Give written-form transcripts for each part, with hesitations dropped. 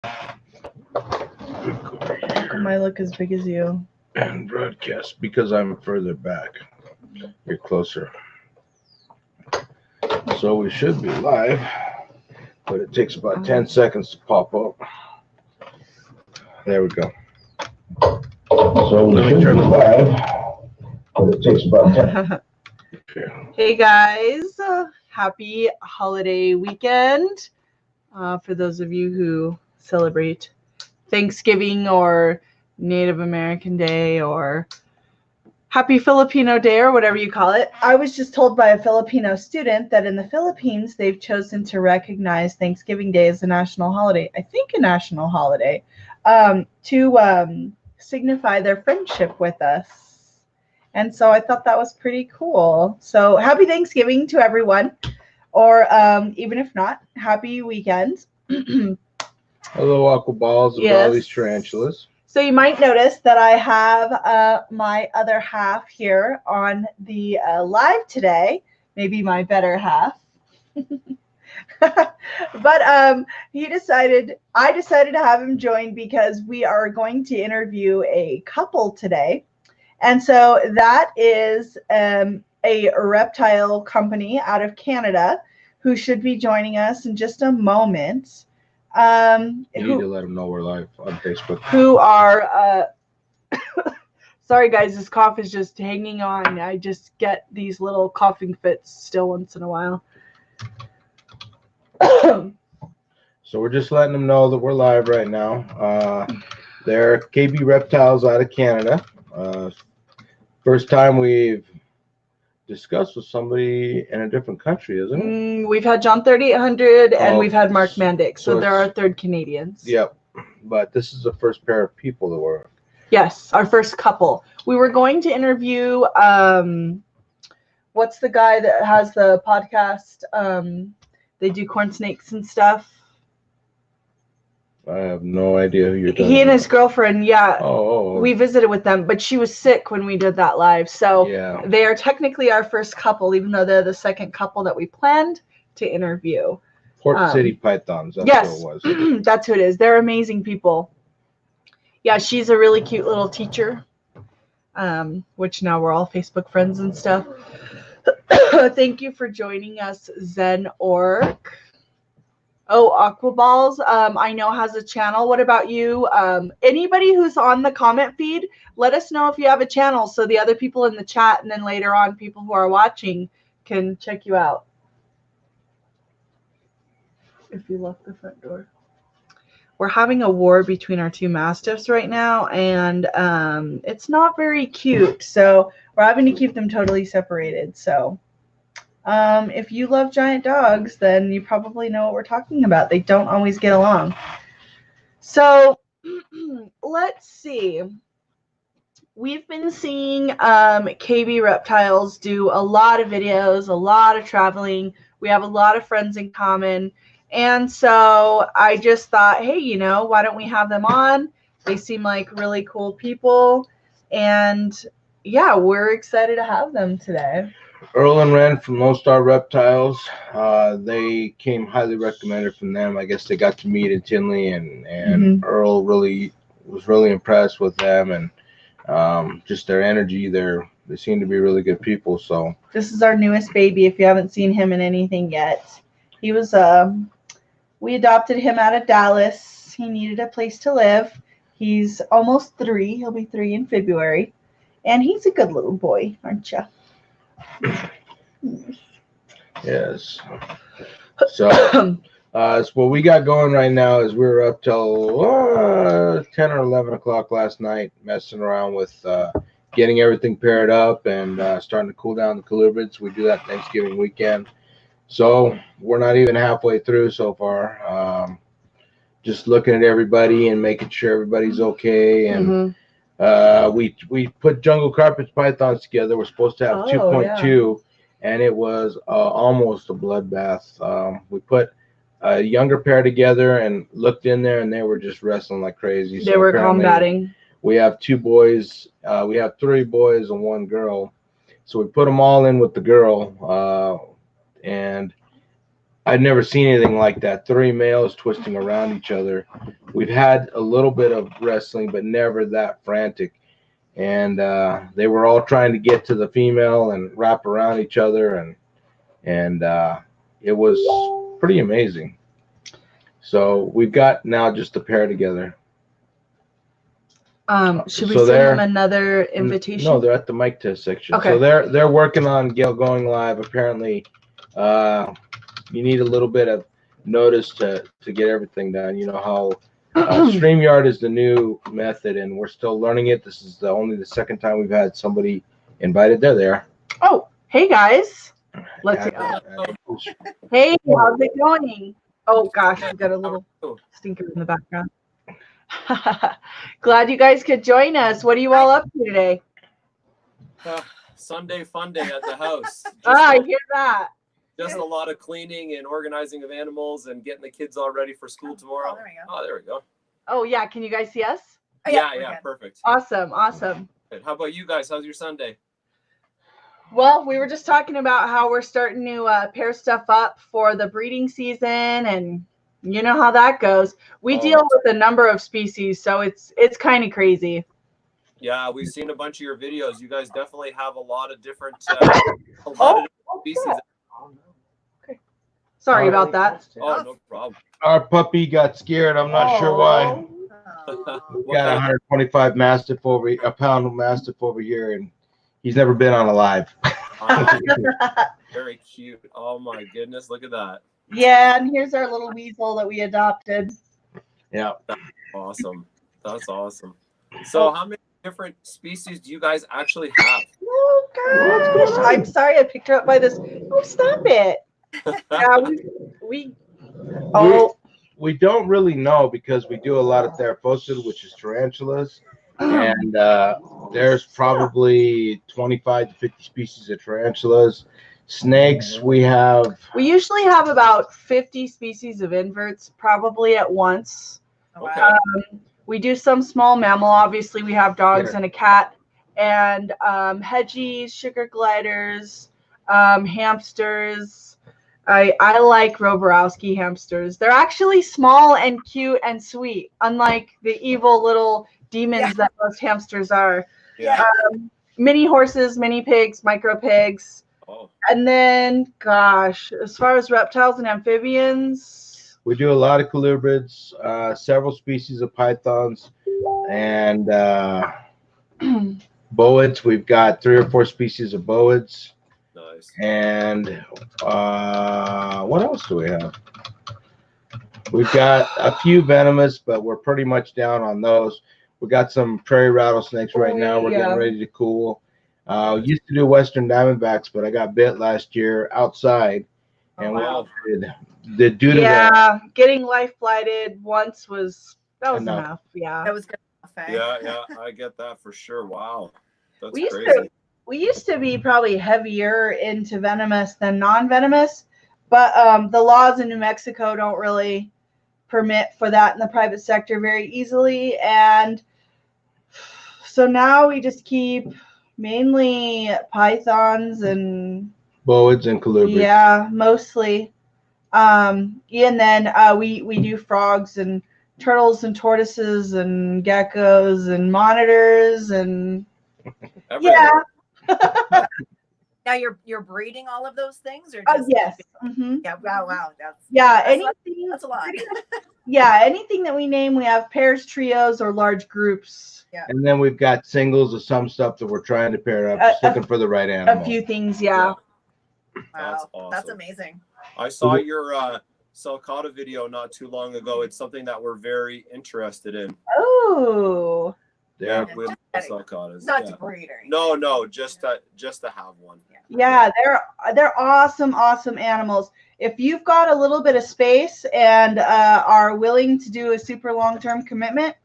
How come I look as big as you? And broadcast because I'm further back. You're closer. So we should be live, but it takes about 10 seconds to pop up. There we go. So we should be live, but it takes about 10. Okay. Hey guys, happy holiday weekend. For those of you who celebrate Thanksgiving or Native American Day or Happy Filipino Day or whatever you call it. I was just told by a Filipino student that in the Philippines, they've chosen to recognize Thanksgiving Day as a national holiday. I think a national holiday to signify their friendship with us. And so I thought that was pretty cool. So happy Thanksgiving to everyone. Or even if not, happy weekend. Hello, aqua balls and all these tarantulas. So you might notice that I have my other half here on the live today, maybe my better half. But I decided to have him join because we are going to interview a couple today. And so that is a reptile company out of Canada who should be joining us in just a moment. You need to let them know we're live on Facebook. Who are, sorry guys, this cough is just hanging on. I just get these little coughing fits still once in a while. So we're just letting them know that we're live right now. They're KB Reptiles out of Canada. First time we've discussed with somebody in a different country, isn't it? We've had John 3800 and we've had Mark Mandic, so they're our third Canadians. Yep, but this is the first pair of people that were. Yes, our first couple. We were going to interview, what's the guy that has the podcast? They do corn snakes and stuff. I have no idea who you're talking about. He and his girlfriend, yeah. Oh. We visited with them, but she was sick when we did that live. So yeah. They are technically our first couple, even though they're the second couple that we planned to interview. Port City Pythons, that's yes, what it was. That's who it is. They're amazing people. Yeah, she's a really cute little teacher, which now we're all Facebook friends and stuff. Thank you for joining us, Zen Orc. Oh, Aquaballs, I know has a channel. What about you? Anybody who's on the comment feed, let us know if you have a channel so the other people in the chat and then later on people who are watching can check you out. If you lock the front door. We're having a war between our two mastiffs right now, and it's not very cute. So we're having to keep them totally separated. So if you love giant dogs, then you probably know what we're talking about. They don't always get along. So let's see. We've been seeing KB Reptiles do a lot of videos, a lot of traveling. We have a lot of friends in common. And so I just thought, hey, you know, why don't we have them on? They seem like really cool people. And yeah, we're excited to have them today. Earl and Ren from Lone Star Reptiles. They came highly recommended from them. I guess they got to meet in Tinley, and Earl was really impressed with them and just their energy. They seem to be really good people. So this is our newest baby. If you haven't seen him in anything yet, he was we adopted him out of Dallas. He needed a place to live. He's almost 3. He'll be 3 in February, and he's a good little boy, aren't you? Yes. So what we got going right now is we're up till 10 or 11 o'clock last night messing around with getting everything paired up and starting to cool down the colubrids. We do that Thanksgiving weekend. So we're not even halfway through so far. Just looking at everybody and making sure everybody's okay. And we put jungle carpet pythons together. We're supposed to have 2.2, and it was almost a bloodbath. We put a younger pair together and looked in there, and they were just wrestling like crazy. They were combating. We have 2 boys. We have 3 boys and 1 girl. So we put them all in with the girl, and I'd never seen anything like that. 3 males twisting around each other. We've had a little bit of wrestling, but never that frantic. And they were all trying to get to the female and wrap around each other, and it was pretty amazing. So we've got now just a pair together. Should we send them another invitation? No, they're at the mic test section. Okay. So they're working on going live. Apparently, you need a little bit of notice to get everything done. You know how StreamYard is the new method, and we're still learning it. This is only the second time we've had somebody invited. There they are. Oh, hey guys. Hey, how's it going? Oh gosh, we got a little stinker in the background. Glad you guys could join us. What are you all up to today? Sunday fun day at the house. I hear that. Just a lot of cleaning and organizing of animals and getting the kids all ready for school tomorrow. Oh, there we go. Oh yeah, can you guys see us? Yeah, perfect. Awesome, awesome. How about you guys? How's your Sunday? Well, we were just talking about how we're starting to pair stuff up for the breeding season, and you know how that goes. We deal with a number of species, so it's kind of crazy. Yeah, we've seen a bunch of your videos. You guys definitely have a lot of different different species. Okay. Sorry about that. Oh, no problem. Our puppy got scared. I'm not sure why. We got 125 Mastiff a pound Mastiff over here, and he's never been on a live. Very cute. Oh my goodness, look at that. Yeah, and here's our little weasel that we adopted. Yeah. That's awesome. That's awesome. So how many different species do you guys actually have? Oh gosh, I'm sorry I picked her up by this. Oh, stop it. Yeah, we don't really know because we do a lot of Theraphosid, which is tarantulas, and there's probably 25 to 50 species of tarantulas. Snakes, we usually have about 50 species of inverts probably at once. Okay. We do some small mammal. Obviously, we have dogs and a cat, and hedgies, sugar gliders, hamsters. I like Roborowski hamsters. They're actually small and cute and sweet, unlike the evil little demons that most hamsters are. Yeah. Mini horses, mini pigs, micro pigs. Oh. And then, gosh, as far as reptiles and amphibians, we do a lot of colubrids, several species of pythons, and boids. We've got 3 or 4 species of boids. Nice. And what else do we have? We've got a few venomous, but we're pretty much down on those. We got some prairie rattlesnakes right now. We're getting ready to cool. Used to do western diamondbacks, but I got bit last year outside, and we did getting life flighted once was enough. Yeah, that was good enough. Yeah, I get that for sure. Wow, that's crazy. We used to be probably heavier into venomous than non-venomous, but the laws in New Mexico don't really permit for that in the private sector very easily, and so now we just keep mainly pythons and boids and colubrids. Yeah, mostly. And then we do frogs and turtles and tortoises and geckos and monitors and everywhere. Now you're breeding all of those things, or just yes. Mm-hmm. Yeah. Wow. Anything. That's a lot. Yeah, anything that we name, we have pairs, trios, or large groups. Yeah. And then we've got singles of some stuff that we're trying to pair up, just looking for the right animal. A few things, yeah. Wow, that's awesome. That's amazing. I saw your Sulcata video not too long ago. It's something that we're very interested in. Oh. Yeah, we love sulcatas. Not to breed or anything. No, just to have one. Yeah, they're awesome animals. If you've got a little bit of space and are willing to do a super long-term commitment,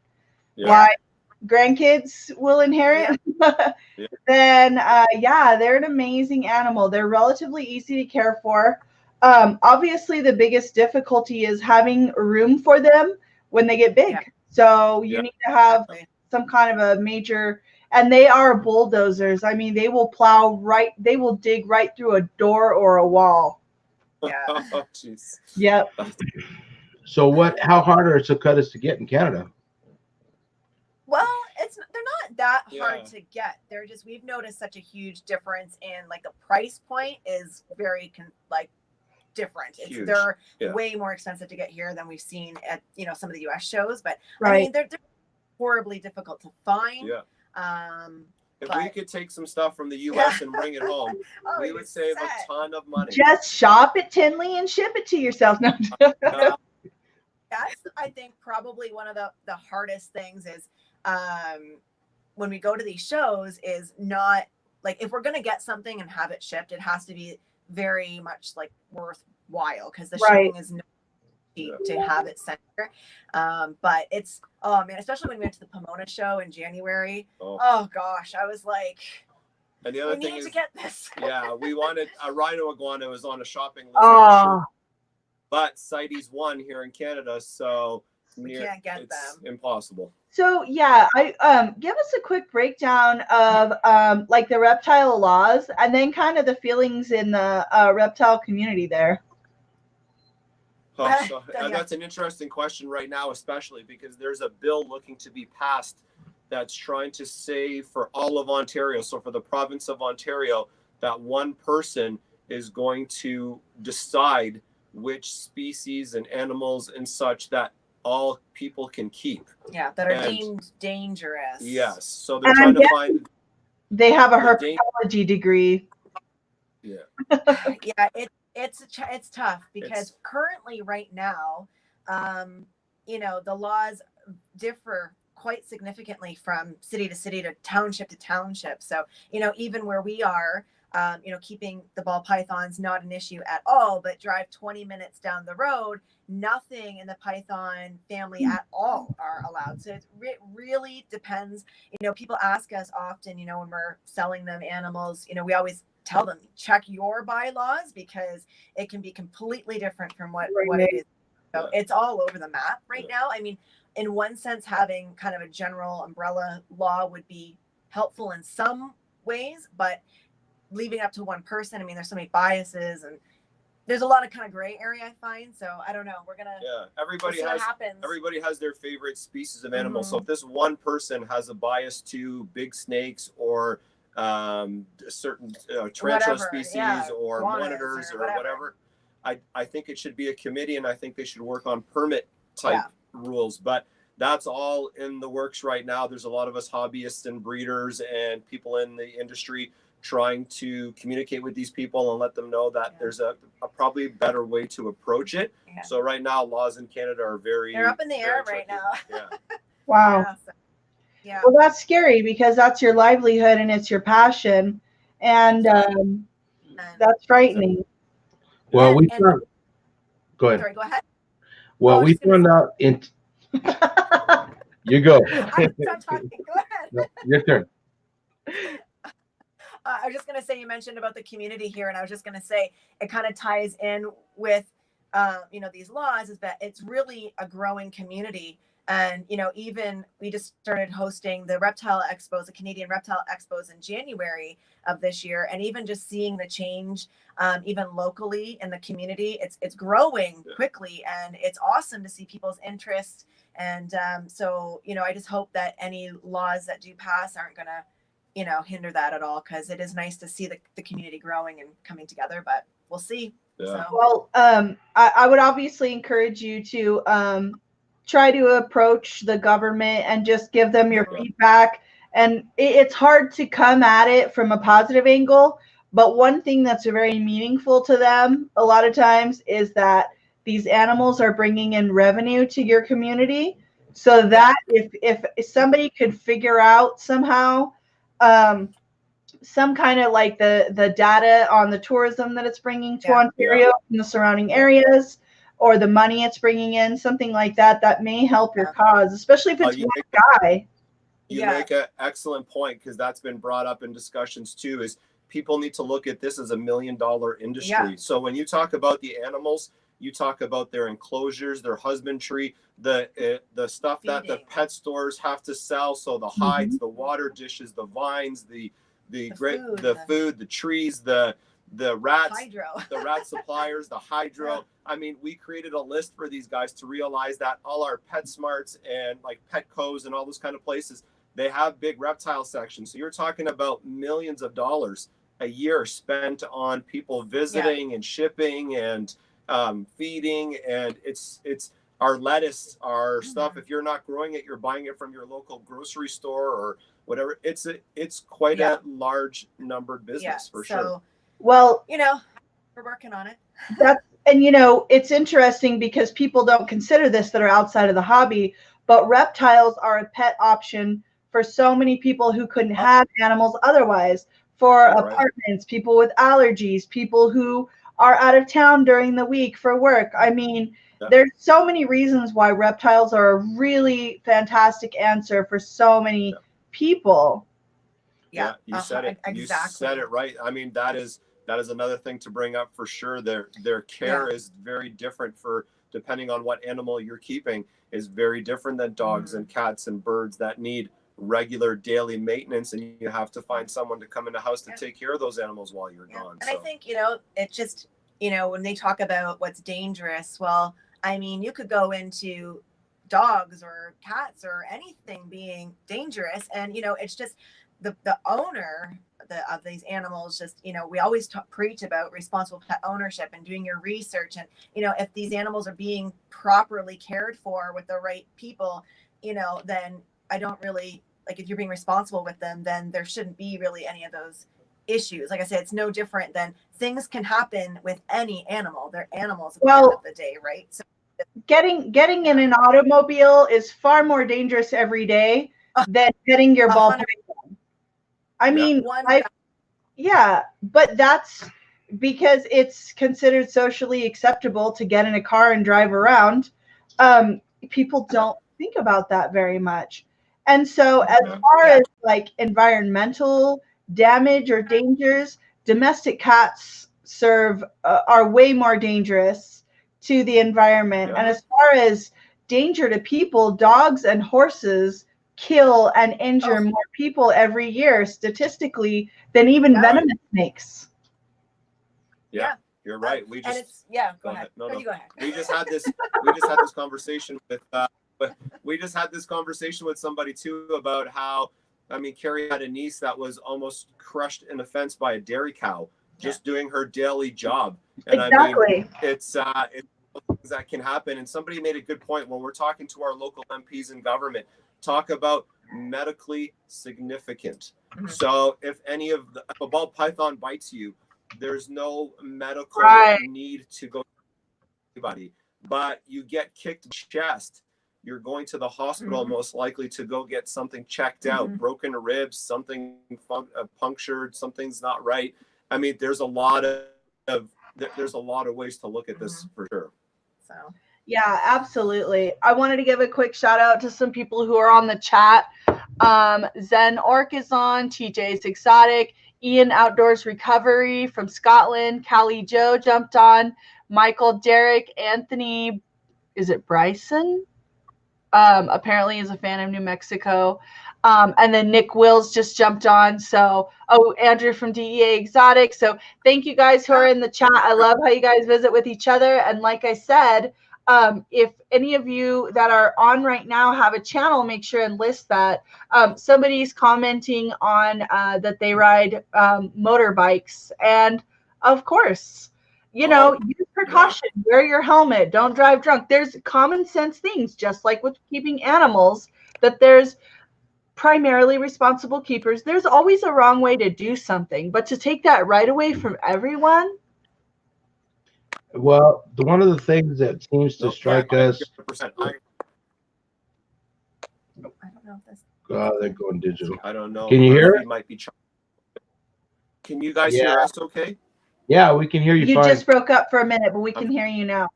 like grandkids will inherit, then they're an amazing animal. They're relatively easy to care for. Obviously, the biggest difficulty is having room for them when they get big. Yeah. So you need to have some kind of a major, and they are bulldozers. I mean, they will dig right through a door or a wall. Yeah. Oh, jeez. Yep. So how hard are cicadas to get in Canada? Well, they're not that hard Yeah. to get. They're just, we've noticed such a huge difference in like the price point is very different. Huge. They're Yeah. way more expensive to get here than we've seen at some of the US shows. But I Right. mean, they're horribly difficult to find. Yeah. If But- we could take some stuff from the US and bring it home, Oh, we you're would save set. a ton of money. Just shop at Tinley and ship it to yourself. No. That's, I think, probably one of the hardest things is when we go to these shows is not like, if we're going to get something and have it shipped, it has to be very much like worthwhile, because the Right. shipping is not cheap to have it sent here. But it's, oh man, especially when we went to the Pomona show in January. Oh gosh, I was like, And the other we thing need is, to get this. yeah, we wanted a rhino iguana was on a shopping list, Oh, but CITES won here in Canada, so We can't get it's them. impossible. so yeah, give us a quick breakdown of like the reptile laws and then kind of the feelings in the reptile community there. Oh, so, Yeah. that's an interesting question right now, especially because there's a bill looking to be passed that's trying to say for all of Ontario, so for the province of Ontario, that one person is going to decide which species and animals and such that all people can keep. Yeah, that are And- deemed dangerous. Yes. So they're And trying I'm to find. They have a The dan- herpetology degree. Yeah. Yeah, it's tough because It's- currently right now, the laws differ quite significantly from city to township. So, even where we are, keeping the ball pythons not an issue at all, but drive 20 minutes down the road, nothing in the python family at all are allowed. So it really depends. People ask us often, when we're selling them animals, we always tell them, check your bylaws, because it can be completely different from what it is. So it's all over the map right now. I mean, in one sense, having kind of a general umbrella law would be helpful in some ways, but leaving up to one person, I mean, there's so many biases and there's a lot of kind of gray area, I find. So I don't know. We're gonna Everybody we'll see has what happens. everybody has their favorite species of animals. So Mhm. if this one person has a bias to big snakes or certain tarantula Whatever, species yeah, or iguanas monitors or or whatever. whatever, I think it should be a committee, and I think they should work on permit type rules. But that's all in the works right now. There's a lot of us hobbyists and breeders and people in the industry trying to communicate with these people and let them know that there's a probably better way to approach it. Yeah. So right now, laws in Canada are They're up in the air very right tricky. now. Yeah. Wow. Yeah. Well, that's scary because that's your livelihood and it's your passion, and that's frightening. Well, And- we and- found. Go ahead. Sorry, go ahead. Well, I was we just gonna found out in. You go. I stopped talking. Go ahead. No, your turn. I was just going to say, you mentioned about the community here, and I was just going to say it kind of ties in with, these laws, is that it's really a growing community. And, even we just started hosting the reptile expos, the Canadian Reptile Expos in January of this year. And even just seeing the change, even locally in the community, it's growing quickly, and it's awesome to see people's interest. And so, I just hope that any laws that do pass aren't going to, hinder that at all, because it is nice to see the community growing and coming together, but we'll see. Yeah. So, Well, I would obviously encourage you to try to approach the government and just give them your feedback. And it's hard to come at it from a positive angle, but one thing that's very meaningful to them a lot of times is that these animals are bringing in revenue to your community. So that if somebody could figure out somehow some kind of like the data on the tourism that it's bringing to Ontario and the surrounding areas, or the money it's bringing in, something like that, that may help your cause, especially if it's one guy. You make an excellent point, because that's been brought up in discussions too, is people need to look at this as $1 million industry. Yeah. So when you talk about the animals, you talk about their enclosures, their husbandry, the stuff that the pet stores have to sell. So the hides, the water dishes, the vines, the food, the trees, the the rats, Hydro. the rat suppliers, the hydro. I mean, we created a list for these guys to realize that all our PetSmarts and like Petco's and all those kind of places, they have big reptile sections. So you're talking about millions of dollars a year spent on people visiting and shipping and feeding. And it's our lettuce, our stuff. If you're not growing it, you're buying it from your local grocery store or whatever. It's quite a large numbered business for sure. Well, you know, we're working on it. And you know, it's interesting because people don't consider this that are outside of the hobby, but reptiles are a pet option for so many people who couldn't have animals otherwise, for apartments, people with allergies, people who are out of town during the week for work. I mean, there's so many reasons why reptiles are a really fantastic answer for so many people. Yeah, you said it. Exactly. You said it right. I mean, that is another thing to bring up for sure. Their care is very different for depending on what animal you're keeping, is very different than dogs and cats and birds that need regular daily maintenance, and you have to find someone to come in the house to take care of those animals while you're gone. And I think, you know, it just, you know, when they talk about what's dangerous, well, I mean, you could go into dogs or cats or anything being dangerous, and you know, it's just the owner of these animals. Just, you know, we always preach about responsible pet ownership and doing your research, and you know, if these animals are being properly cared for with the right people, you know, then I don't really, like, if you're being responsible with them, then there shouldn't be really any of those issues. Like I said, it's no different than things can happen with any animal. They're animals at the end of the day, right? So getting in an automobile is far more dangerous every day than getting your ball python. I mean, but that's because it's considered socially acceptable to get in a car and drive around. People don't think about that very much. And so as far as like environmental damage or dangers, domestic cats are way more dangerous to the environment. And as far as danger to people, dogs and horses kill and injure more people every year statistically than even venomous snakes. You're right. We just go ahead. No, you go ahead. We just had this conversation with we just had this conversation with somebody too about how, I mean, Carrie had a niece that was almost crushed in a fence by a dairy cow just doing her daily job. And I mean, it's things that can happen. And somebody made a good point when we're talking to our local MPs and government, talk about medically significant. So if any of if a ball python bites you, there's no medical need to go to anybody, but you get kicked in the chest, you're going to the hospital most likely to go get something checked out, broken ribs, something punctured, something's not right. I mean, there's a lot of ways to look at this for sure. So yeah, absolutely. I wanted to give a quick shout out to some people who are on the chat. Zen Orc is on, TJ's Exotic, Ian Outdoors Recovery from Scotland, Callie Joe jumped on, Michael, Derek, Anthony, is it Bryson? Apparently is a fan of New Mexico. And then Nick Wills just jumped on. So, Andrew from DEA Exotic. So thank you guys who are in the chat. I love how you guys visit with each other. And like I said, if any of you that are on right now have a channel, make sure and list that. Somebody's commenting on that they ride motorbikes. And of course, you know, use precaution, wear your helmet, don't drive drunk. There's common sense things, just like with keeping animals, that there's primarily responsible keepers. There's always a wrong way to do something, but to take that right away from everyone. Well, one of the things that seems to strike us. I don't know if this. They're going digital. I don't know. Can you hear it? Might be. Can you guys hear us okay? Yeah, we can hear you fine. You just broke up for a minute, but we can hear you now.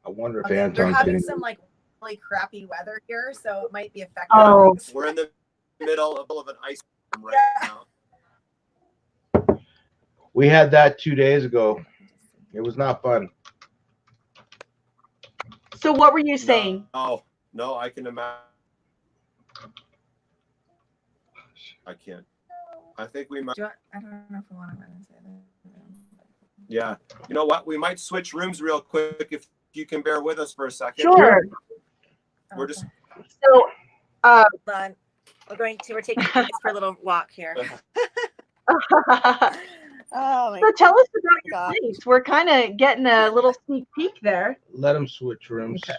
I wonder if Anton's we're having some like really crappy weather here, so it might be affecting. Oh, we're in the middle of an ice storm right now. We had that 2 days ago. It was not fun. So what were you saying? No, I can imagine. I can't. I think we might. I don't know if I want to say that. Yeah. You know what? We might switch rooms real quick if you can bear with us for a second. Sure. We're just So, Hold on. We're taking this for a little walk here. Oh my so tell us about your God. place. We're kind of getting a little sneak peek there. Let them switch rooms. Okay.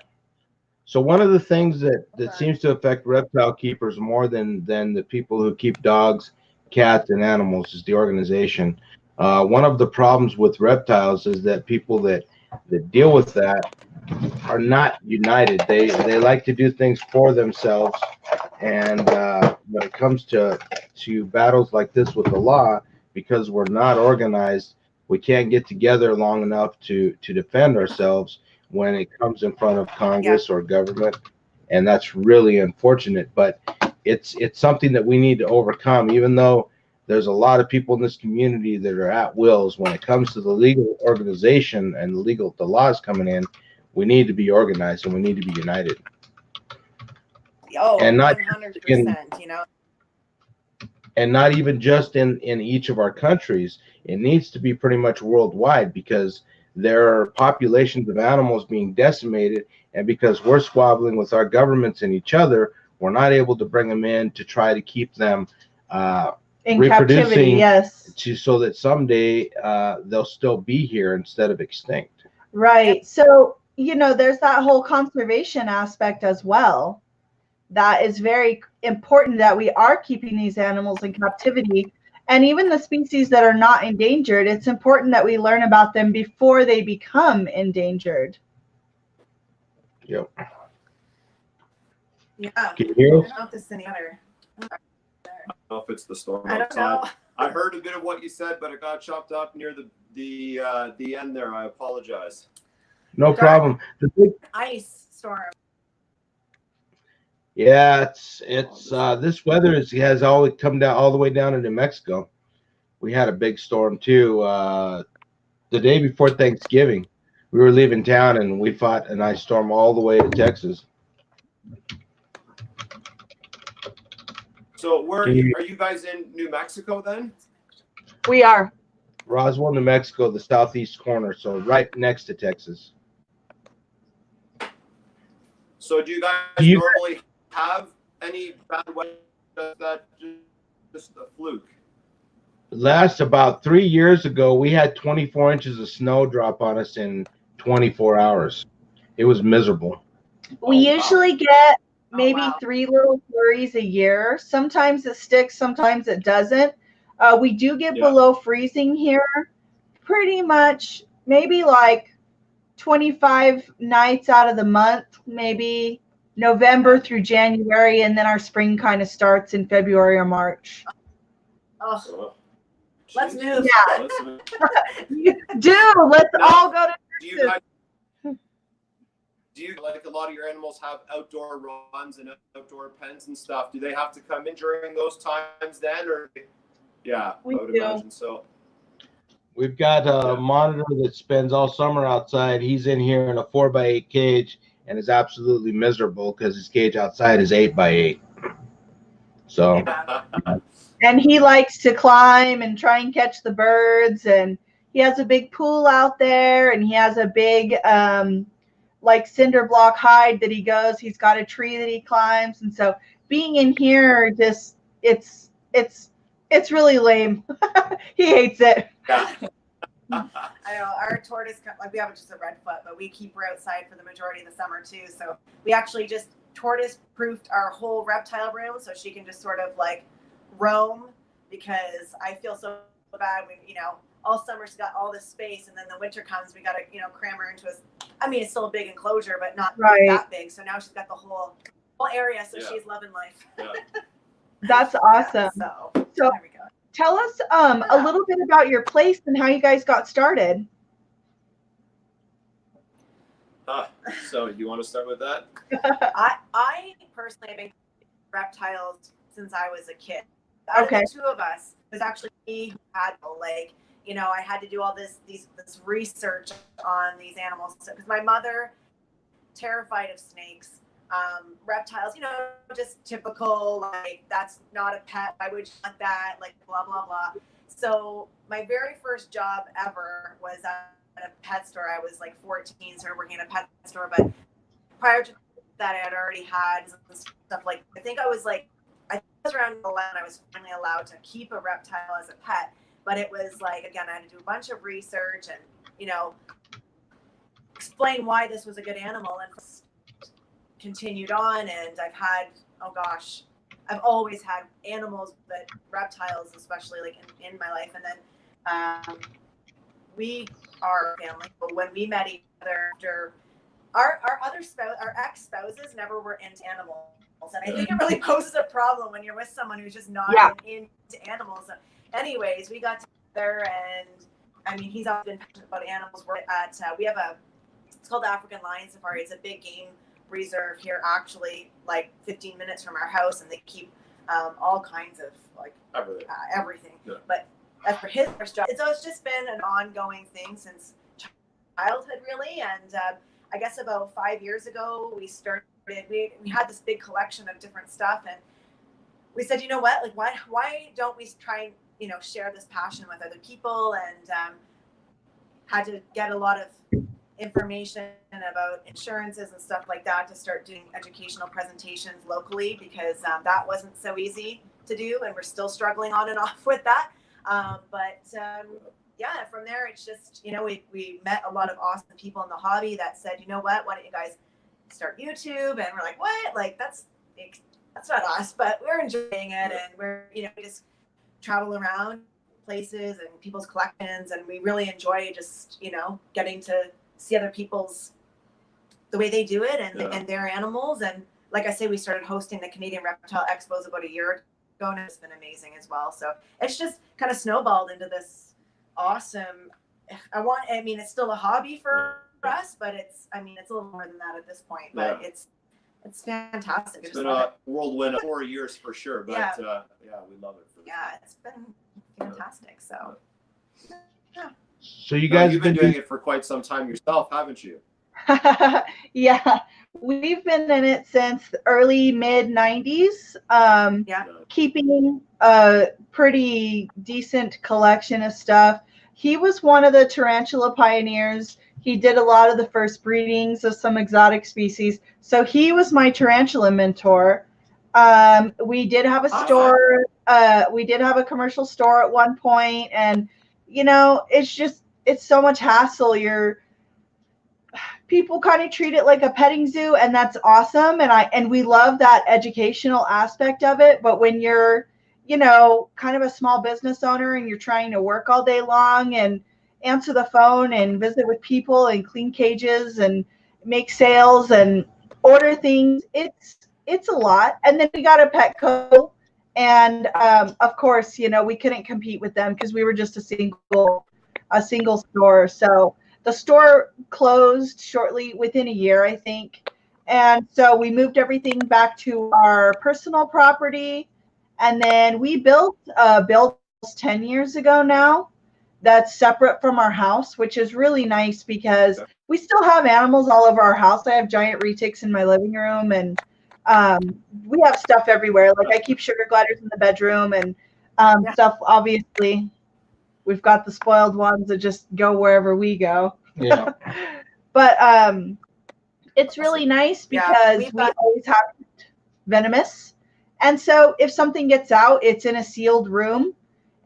So one of the things that Hold on. seems to affect reptile keepers more than the people who keep dogs, cats, and animals is the organization. One of the problems with reptiles is that people that deal with that are not united. They like to do things for themselves, and when it comes to battles like this with the law, because we're not organized, we can't get together long enough to defend ourselves when it comes in front of Congress or government, and that's really unfortunate. But it's something that we need to overcome. Even though there's a lot of people in this community that are at wills, when it comes to the legal organization and the laws coming in, we need to be organized and we need to be united. Oh, and not 100%, you know. And not even just in each of our countries. It needs to be pretty much worldwide, because there are populations of animals being decimated, and because we're squabbling with our governments and each other, we're not able to bring them in to try to keep them In reproducing, captivity, yes. so that someday they'll still be here instead of extinct. Right. So, you know, there's that whole conservation aspect as well. That is very important, that we are keeping these animals in captivity. And even the species that are not endangered, it's important that we learn about them before they become endangered. Yep. Yeah. Can you hear us? I don't know if this is any other. I don't know if it's the storm I don't outside. know. I heard a bit of what you said, but it got chopped up near the end there. I apologize. No problem. The big, Ice storm. yeah, it's this weather has always come down all the way down into New Mexico. We had a big storm too. The day before Thanksgiving, we were leaving town and we fought an ice storm all the way to Texas. So are you guys in New Mexico then? We are. Roswell, New Mexico, the southeast corner, so right next to Texas. So do you guys normally have any bad weather? Is that just a fluke? Last about 3 years ago, we had 24 inches of snow drop on us in 24 hours. It was miserable. We usually get maybe wow. 3 little flurries a year. Sometimes it sticks, sometimes it doesn't. We do get below freezing here pretty much, maybe like 25 nights out of the month, maybe November through January, and then our spring kind of starts in February or March. Oh, let's move. Yeah. Let's move. Let's all go to Do you, like a lot of your animals, have outdoor runs and outdoor pens and stuff? Do they have to come in during those times then, or? Yeah, We I would do. imagine so. We've got a monitor that spends all summer outside. He's in here in a 4x8 cage and is absolutely miserable because his cage outside is 8x8. So. And he likes to climb and try and catch the birds, and he has a big pool out there, and he has a big like cinder block hide that he goes. He's got a tree that he climbs, and so being in here just it's really lame. He hates it. Yeah. I know our tortoise, like we have just a redfoot, but we keep her outside for the majority of the summer too. So we actually just tortoise proofed our whole reptile room so she can just sort of like roam, because I feel so bad when, you know, all summer she's got all this space, and then the winter comes, we got to, you know, cram her into I mean, it's still a big enclosure, but not that big. So now she's got the whole area, so she's loving life. Yeah. That's awesome. So So there we go. tell us a little bit about your place and how you guys got started. So do you want to start with that? I personally have been reptiles since I was a kid. Out of the two of us, it was actually me who had, like, you know, I had to do all this research on these animals because my mother, terrified of snakes, reptiles, you know, just typical, like, that's not a pet. Why would you want that? Like, blah, blah, blah. So my very first job ever was at a pet store. I was like 14, started working at a pet store, but prior to that, I had already had stuff like, I think I was around 11. I was finally allowed to keep a reptile as a pet, but it was like, again, I had to do a bunch of research and, you know, explain why this was a good animal, and continued on. And I've had, oh gosh, I've always had animals, but reptiles, especially like in my life. And then we are family. But when we met each other after our other spouse, our ex-spouses never were into animals. And I think it really poses a problem when you're with someone who's just not into animals. Anyways, we got together, and I mean, he's always been passionate about animals. We're at, we have it's called the African Lion Safari. It's a big game reserve here, actually, like 15 minutes from our house, and they keep all kinds of like everything. Yeah. But as for his first job, so it's just been an ongoing thing since childhood, really. And I guess about 5 years ago, we started. We had this big collection of different stuff, and we said, you know what, like why don't we try and, you know, share this passion with other people? And had to get a lot of information about insurances and stuff like that to start doing educational presentations locally, because that wasn't so easy to do, and we're still struggling on and off with that. Yeah, from there, it's just, you know, we met a lot of awesome people in the hobby that said, you know what, why don't you guys start YouTube? And we're like, what? Like, that's not us, but we're enjoying it. And we're, you know, we just travel around places and people's collections, and we really enjoy just, you know, getting to see other people's, the way they do it, and their animals. And like I say, we started hosting the Canadian Reptile Expos about a year ago, and it's been amazing as well. So it's just kind of snowballed into this awesome, I mean, it's still a hobby for us, but it's a little more than that at this point, but it's fantastic. It's been a whirlwind of 4 years for sure, but we love it. It's been fantastic. So So you guys you've been doing it for quite some time yourself, haven't you? Yeah, we've been in it since the early mid 90s, keeping a pretty decent collection of stuff. He was one of the tarantula pioneers. He did a lot of the first breedings of some exotic species. So he was my tarantula mentor. We did have a store. We did have a commercial store at one point. And, you know, it's so much hassle. People kind of treat it like a petting zoo, and that's awesome. And we love that educational aspect of it. But when you're, you know, kind of a small business owner and you're trying to work all day long and answer the phone and visit with people and clean cages and make sales and order things, it's a lot. And then we got a Petco, and of course, you know, we couldn't compete with them because we were just a single store. So the store closed shortly, within a year, I think. And so we moved everything back to our personal property. And then we built a building 10 years ago now that's separate from our house, which is really nice because we still have animals all over our house. I have giant retics in my living room, and we have stuff everywhere. Like I keep sugar gliders in the bedroom and stuff. Obviously, we've got the spoiled ones that just go wherever we go. Yeah. But it's really nice because we always have venomous. And so if something gets out, it's in a sealed room,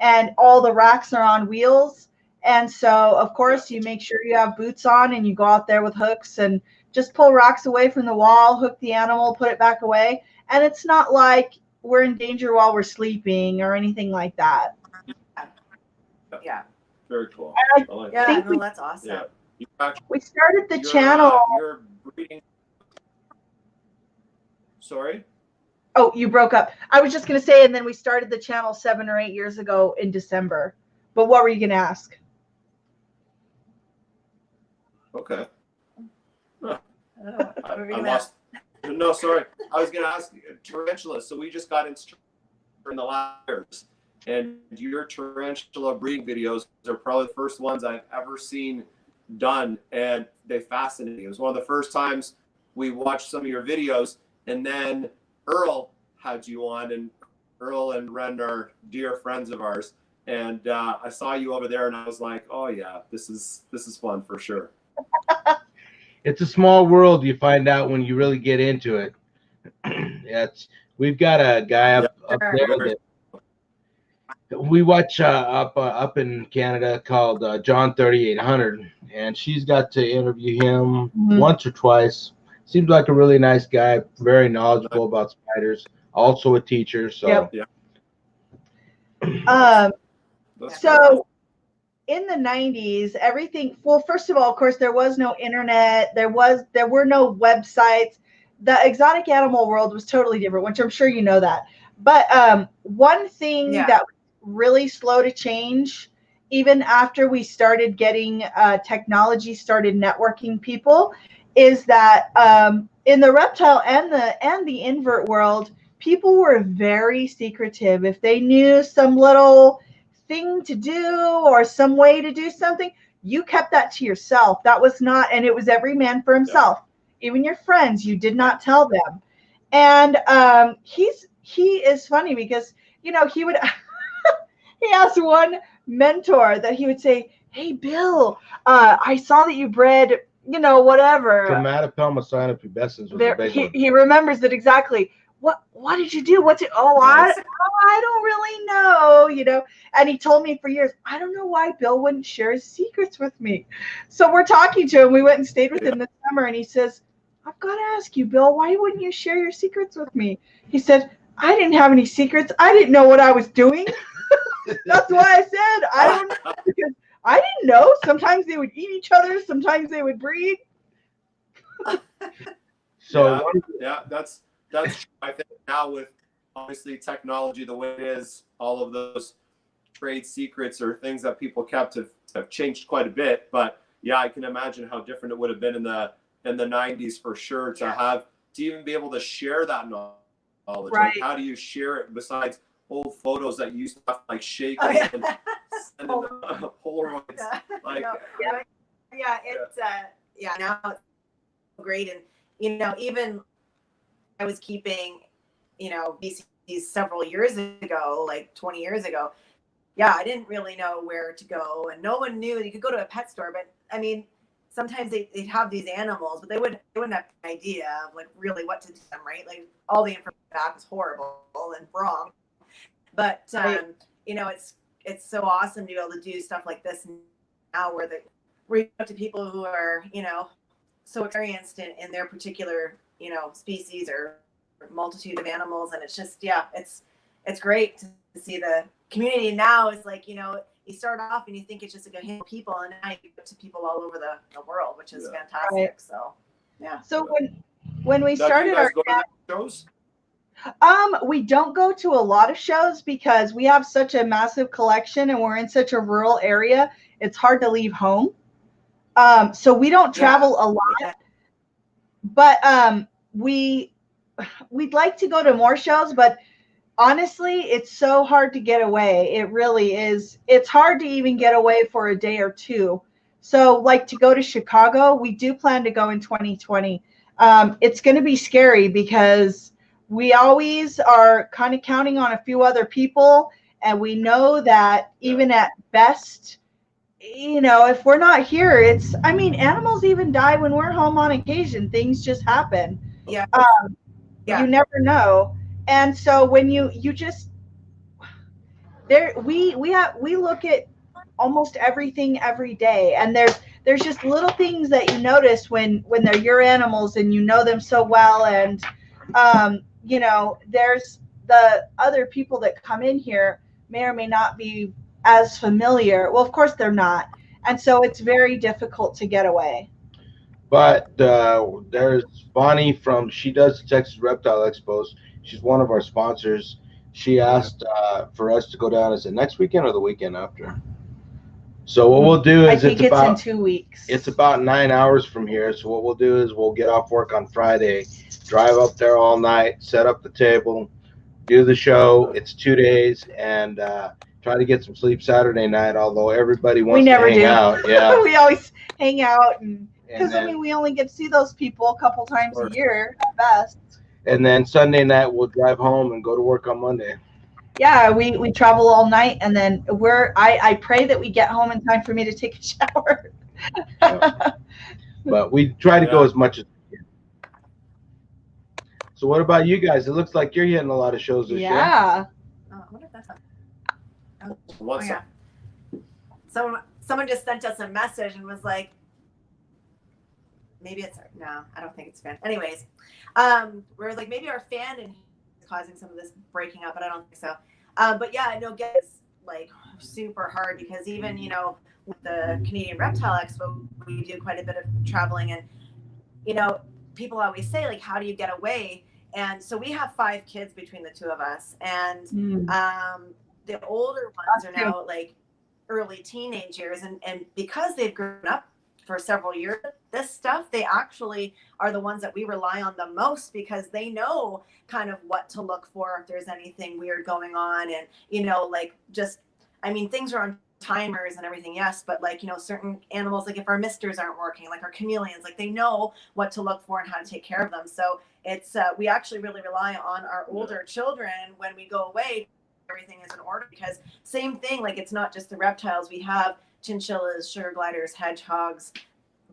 and all the racks are on wheels. And so, of course, you make sure you have boots on, and you go out there with hooks and just pull rocks away from the wall, hook the animal, put it back away. And it's not like we're in danger while we're sleeping or anything like that. Yeah. Very cool. That's awesome. Yeah. We started the channel. You're breeding. Sorry? Oh, you broke up. I was just going to say, and then we started the channel 7 or 8 years ago in December. But what were you going to ask? Okay. I lost. No, sorry. I was going to ask tarantula. So we just got in the last years, and your tarantula breeding videos are probably the first ones I've ever seen done, and they fascinated me. It was one of the first times we watched some of your videos, and then Earl had you on, and Earl and Ren are dear friends of ours, and I saw you over there, and I was like, oh yeah, this is fun for sure. It's a small world. You find out when you really get into it. We've got a guy up there that we watch up in Canada called John 3800, and she's got to interview him once or twice. Seems like a really nice guy, very knowledgeable about spiders, also a teacher. So so in the 90s, everything, well, first of all, of course, there was no internet, there were no websites. The exotic animal world was totally different, which I'm sure you know that. But one thing that was really slow to change, even after we started getting technology, started networking people, is that in the reptile and the invert world, people were very secretive. If they knew some little thing to do or some way to do something, you kept that to yourself. That was not, and it was every man for himself. Even your friends, you did not tell them. And he is funny because, you know, he would he has one mentor that he would say, hey Bill, I saw that you bred, you know, whatever, Dermatopelma cyanopubescens was a big one. He remembers it exactly. What did you do? What's it? Oh, I don't really know, you know. And he told me for years, I don't know why Bill wouldn't share his secrets with me. So we're talking to him. We went and stayed with him this summer, and he says, I've got to ask you, Bill, why wouldn't you share your secrets with me? He said, I didn't have any secrets. I didn't know what I was doing. That's why I said I don't know, because I didn't know. Sometimes they would eat each other. Sometimes they would breed. So that's I think now with obviously technology the way it is, all of those trade secrets or things that people kept have changed quite a bit. But yeah, I can imagine how different it would have been in the 90s for sure to even be able to share that knowledge. Right. Like, how do you share it besides old photos that you used to have to like shake and send in the Polaroids? Like, now it's great. And you know, even I was keeping, you know, VCs several years ago, like 20 years ago. Yeah, I didn't really know where to go, and no one knew. You could go to a pet store, but I mean, sometimes they'd have these animals, but they wouldn't have an idea of like really what to do them, right? Like all the information back was horrible and wrong. But you know, it's so awesome to be able to do stuff like this now, where we go to people who are, you know, so experienced in their particular, you know, species or multitude of animals, and it's just it's great to see the community now. Is like, you know, you start off and you think it's just a good handful of people, and now you go to people all over the world, which is fantastic. Right. So so when we started our shows, we don't go to a lot of shows because we have such a massive collection and we're in such a rural area. It's hard to leave home. So we don't travel a lot, but we'd like to go to more shows, but honestly, it's so hard to get away. It really is. It's hard to even get away for a day or two. So like to go to Chicago, we do plan to go in 2020. It's going to be scary because we always are kind of counting on a few other people. And we know that even at best, you know, if we're not here, I mean, animals even die when we're home on occasion. Things just happen. Yeah. You never know. And so when you just there, we look at almost everything every day, and there's just little things that you notice when they're your animals and you know them so well. And you know, there's the other people that come in here may or may not be as familiar. Well, of course they're not. And so it's very difficult to get away. But there's Bonnie she does the Texas Reptile Expos. She's one of our sponsors. She asked for us to go down. Is it next weekend or the weekend after? So what we'll do is it's about in 2 weeks. It's about 9 hours from here. So what we'll do is we'll get off work on Friday, drive up there all night, set up the table, do the show. It's 2 days, and try to get some sleep Saturday night. Although everybody wants to hang out. Yeah, we always hang out, because I mean we only get to see those people a couple times a year at best. And then Sunday night we'll drive home and go to work on Monday. yeah, we travel all night, and then I pray that we get home in time for me to take a shower. But we try to go Yeah. as much as we can. So what about you guys? It looks like you're hitting a lot of shows this year. Yeah. Oh, I wonder if that's What's yeah. Someone just sent us a message and was like, maybe it's no, I don't think it's fan. Anyways, we're like, maybe our fan and is causing some of this breaking up, but I don't think so. But yeah, I know gets like super hard because even, you know, with the Canadian Reptile Expo, we do quite a bit of traveling, and you know, people always say like, how do you get away? And so we have 5 kids between the 2 of us, and the older ones are now like early teenage years, and because they've grown up for several years this stuff, they actually are the ones that we rely on the most because they know kind of what to look for if there's anything weird going on. And you know, like, just, I mean, things are on timers and everything, yes, but like, you know, certain animals, like if our misters aren't working, like our chameleons, like they know what to look for and how to take care of them. So it's we actually really rely on our older children when we go away. Everything is in order because same thing, like it's not just the reptiles. We have chinchillas, sugar gliders, hedgehogs,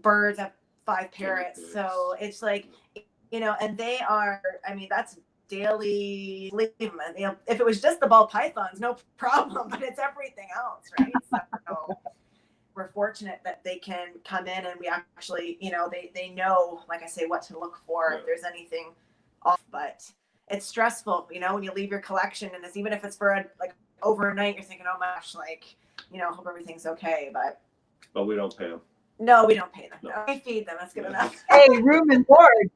birds, have 5 parrots. So it's like, you know, and they are, I mean, that's daily sleep. You know, if it was just the ball pythons, no problem, but it's everything else, right? So we're fortunate that they can come in and we actually, you know, they know, like I say, what to look for if there's anything off. But it's stressful, you know, when you leave your collection, and it's, even if it's for like overnight, you're thinking, oh my gosh, like, you know, hope everything's okay. But we don't pay them. No, we don't pay them. No. No, we feed them. That's good enough. Hey, room and board.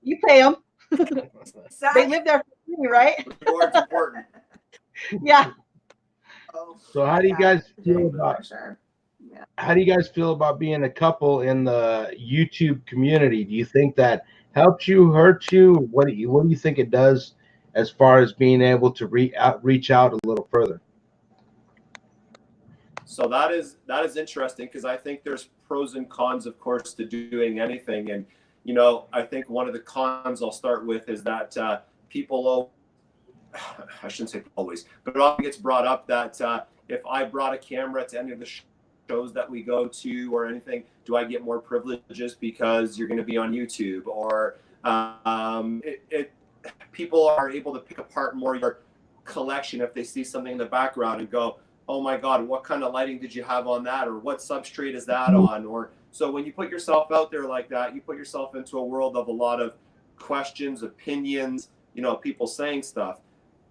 You pay them. Exactly. They live there for free, right? Board's important. Yeah. So how do you guys feel about Sure. Yeah. how do you guys feel about being a couple in the YouTube community? Do you think that helped you, hurt you? What do you think it does as far as being able to reach out a little further? So that is interesting because I think there's pros and cons, of course, to doing anything. And you know, I think one of the cons I'll start with is that people, I shouldn't say always, but it often gets brought up that if I brought a camera to any of the shows that we go to or anything, do I get more privileges because you're going to be on YouTube? Or people are able to pick apart more your collection if they see something in the background and go, oh my God, what kind of lighting did you have on that? Or what substrate is that on? Or so when you put yourself out there like that, you put yourself into a world of a lot of questions, opinions, you know, people saying stuff.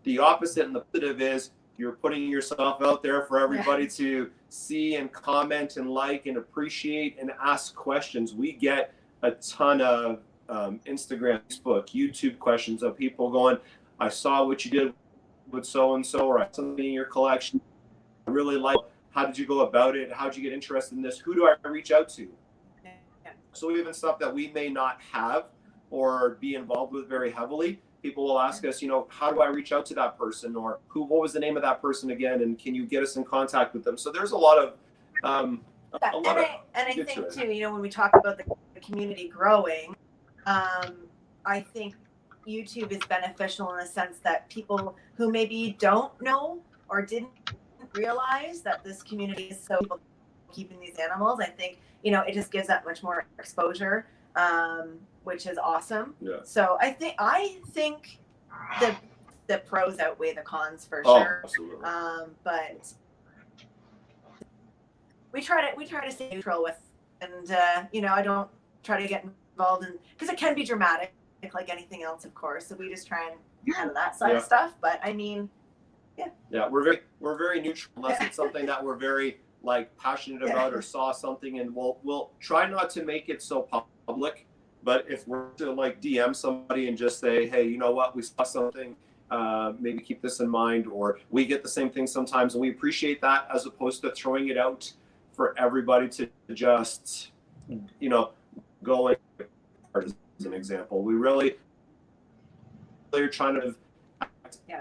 The opposite and the positive is you're putting yourself out there for everybody to see and comment and like and appreciate and ask questions. We get a ton of Instagram, Facebook, YouTube questions of people going, I saw what you did with so-and-so, or I saw something in your collection. I really like, how did you go about it? How did you get interested in this? Who do I reach out to? So even stuff that we may not have or be involved with very heavily, people will ask us, you know, how do I reach out to that person? Or what was the name of that person again? And can you get us in contact with them? So there's a lot of, I think too, you know, when we talk about the community growing, I think YouTube is beneficial in the sense that people who maybe don't know or didn't realize that this community is so people keeping these animals, I think, you know, it just gives that much more exposure, which is awesome. Yeah. So I think the pros outweigh the cons for sure. Absolutely. But we try to stay neutral with, and you know, I don't try to get involved in, because it can be dramatic like anything else, of course. So we just try and handle that side of stuff. But I mean, we're very neutral unless it's something that we're very like passionate about or saw something, and we'll try not to make it so public. But if we're to like DM somebody and just say, hey, you know what, we saw something, maybe keep this in mind, or we get the same thing sometimes, and we appreciate that, as opposed to throwing it out for everybody to just, you know, go in. As an example, we really are trying to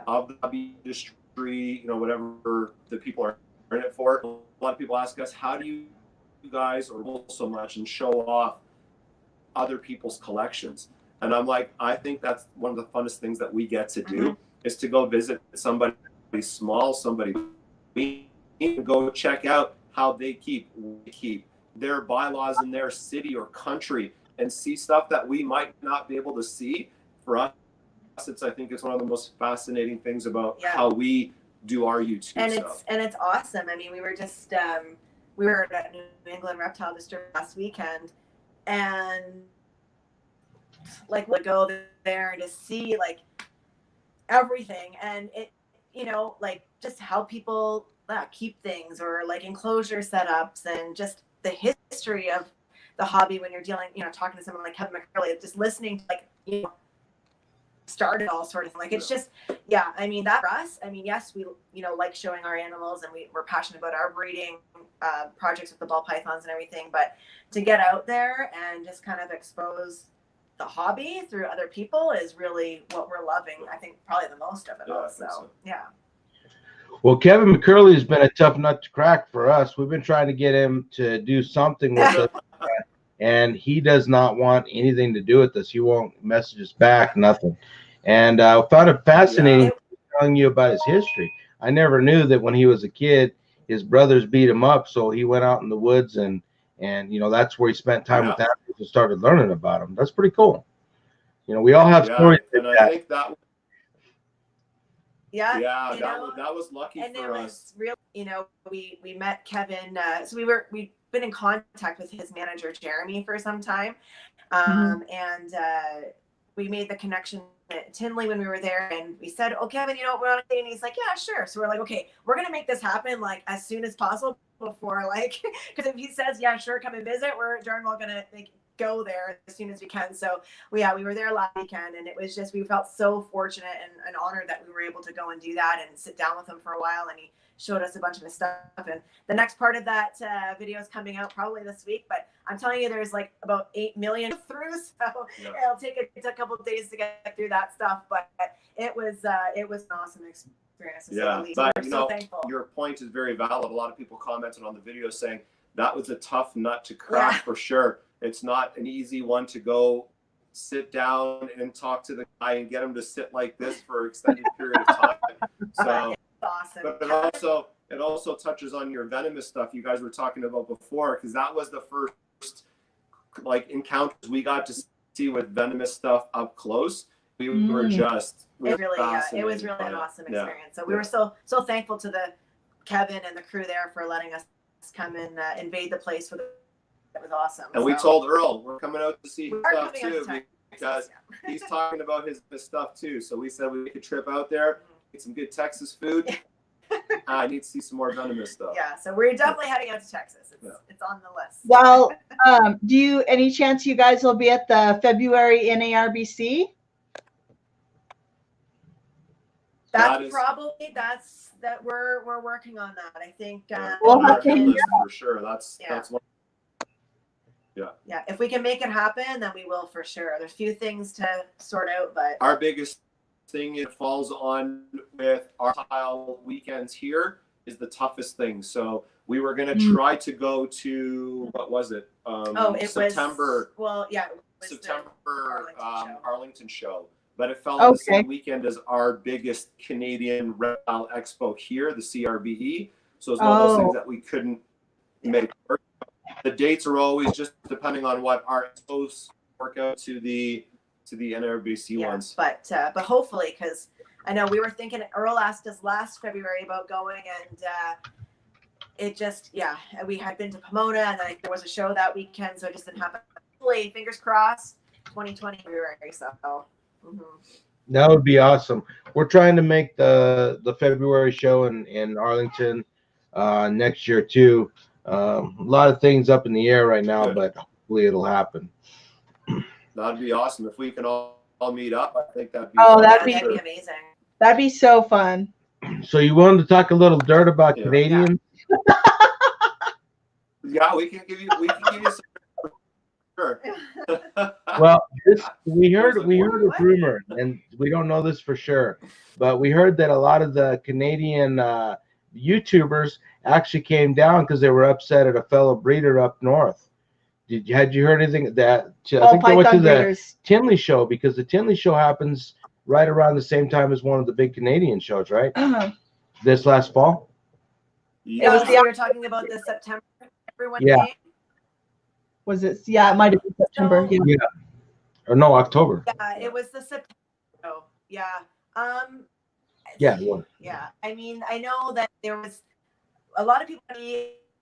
of the hobby industry, you know, whatever the people are in it for. A lot of people ask us, how do you guys or so much and show off other people's collections? And I'm like, I think that's one of the funnest things that we get to do, is to go visit somebody small, somebody big, go check out how they keep their bylaws in their city or country and see stuff that we might not be able to see. For us, I think it's one of the most fascinating things about how we do our YouTube stuff. It's awesome. I mean, we were just we were at New England Reptile District last weekend, and like we'll go there and just see like everything, and it, you know, like just how people keep things, or like enclosure setups, and just the history of the hobby when you're dealing, you know, talking to someone like Kevin McCurley, just listening to, like, you know, started all sort of thing. Like, it's just, I mean, that for us, I mean, yes, we, you know, like showing our animals, and we're passionate about our breeding projects with the ball pythons and everything, but to get out there and just kind of expose the hobby through other people is really what we're loving. I think probably the most of it all. So, Well, Kevin McCurley has been a tough nut to crack for us. We've been trying to get him to do something with us, and he does not want anything to do with us. He won't message us back, nothing. And I found it fascinating telling you about his history. I never knew that when he was a kid, his brothers beat him up, so he went out in the woods, and you know, that's where he spent time with animals and started learning about them. That's pretty cool. You know, we all have stories. And like I think that. That was lucky and for it us. was real, you know, we met Kevin, so we've been in contact with his manager Jeremy for some time, and we made the connection at Tinley when we were there, and we said, oh, Kevin, you know what we want to say? And he's like, yeah, sure. So we're like, okay, we're gonna make this happen like as soon as possible, before, like, because if he says, yeah, sure, come and visit, we're darn well gonna go there as soon as we can. So we were there last weekend, and it was just, we felt so fortunate and honored that we were able to go and do that and sit down with him for a while, and he showed us a bunch of his stuff. And the next part of that video is coming out probably this week, but I'm telling you, there's like about 8 million through, so it'll take a couple of days to get through that stuff, but it was an awesome experience. But you know, thankful. Your point is very valid. A lot of people commented on the video saying that was a tough nut to crack for sure. It's not an easy one to go sit down and talk to the guy and get him to sit like this for an extended period of time. So awesome. But it also touches on your venomous stuff you guys were talking about before, because that was the first like encounters we got to see with venomous stuff up close. We were just it was really an awesome experience. So we were so thankful to the Kevin and the crew there for letting us come and invade the place with. It was awesome. And we told Earl we're coming out to see his stuff too, because he's talking about his stuff too. So we said we make a trip out there, get some good Texas food. I need to see some more venomous stuff. Yeah, so we're definitely heading out to Texas. It's on the list. Well, any chance you guys will be at the February NARBC? That we're working on that. I think we'll have to for sure. That's one. Yeah, if we can make it happen, then we will for sure. There's a few things to sort out, but our biggest thing it falls on with our tile weekends here is the toughest thing. So we were going to try to go to, what was it? September. September Arlington show. But it fell on the same weekend as our biggest Canadian Reptile Expo here, the CRBE. So it's one of those things that we couldn't make work. The dates are always just depending on what our expos work out to the NRBC ones. But hopefully, because I know we were thinking, Earl asked us last February about going, and it just we had been to Pomona, and then there was a show that weekend, so it just didn't happen. Hopefully, fingers crossed, 2020 February. So that would be awesome. We're trying to make the February show in Arlington next year too. A lot of things up in the air right now, but hopefully it'll happen. That'd be awesome if we can all meet up. I think that'd be that'd be amazing. That'd be so fun. So you wanted to talk a little dirt about Canadians? Yeah, we can give you some. Sure. Well, we heard a rumor, and we don't know this for sure, but we heard that a lot of the Canadian YouTubers actually came down because they were upset at a fellow breeder up north. Had you heard anything of that? I think they went to the Tinley show, because the Tinley show happens right around the same time as one of the big Canadian shows, right? This last fall? It was So the we were talking about this September. Everyone Yeah. came. Was it? Yeah, it might have been September. So- Yeah. Or no, October. Yeah, it was the September. Oh, yeah. Yeah, it was. Yeah. I mean, I know that there was a lot of people,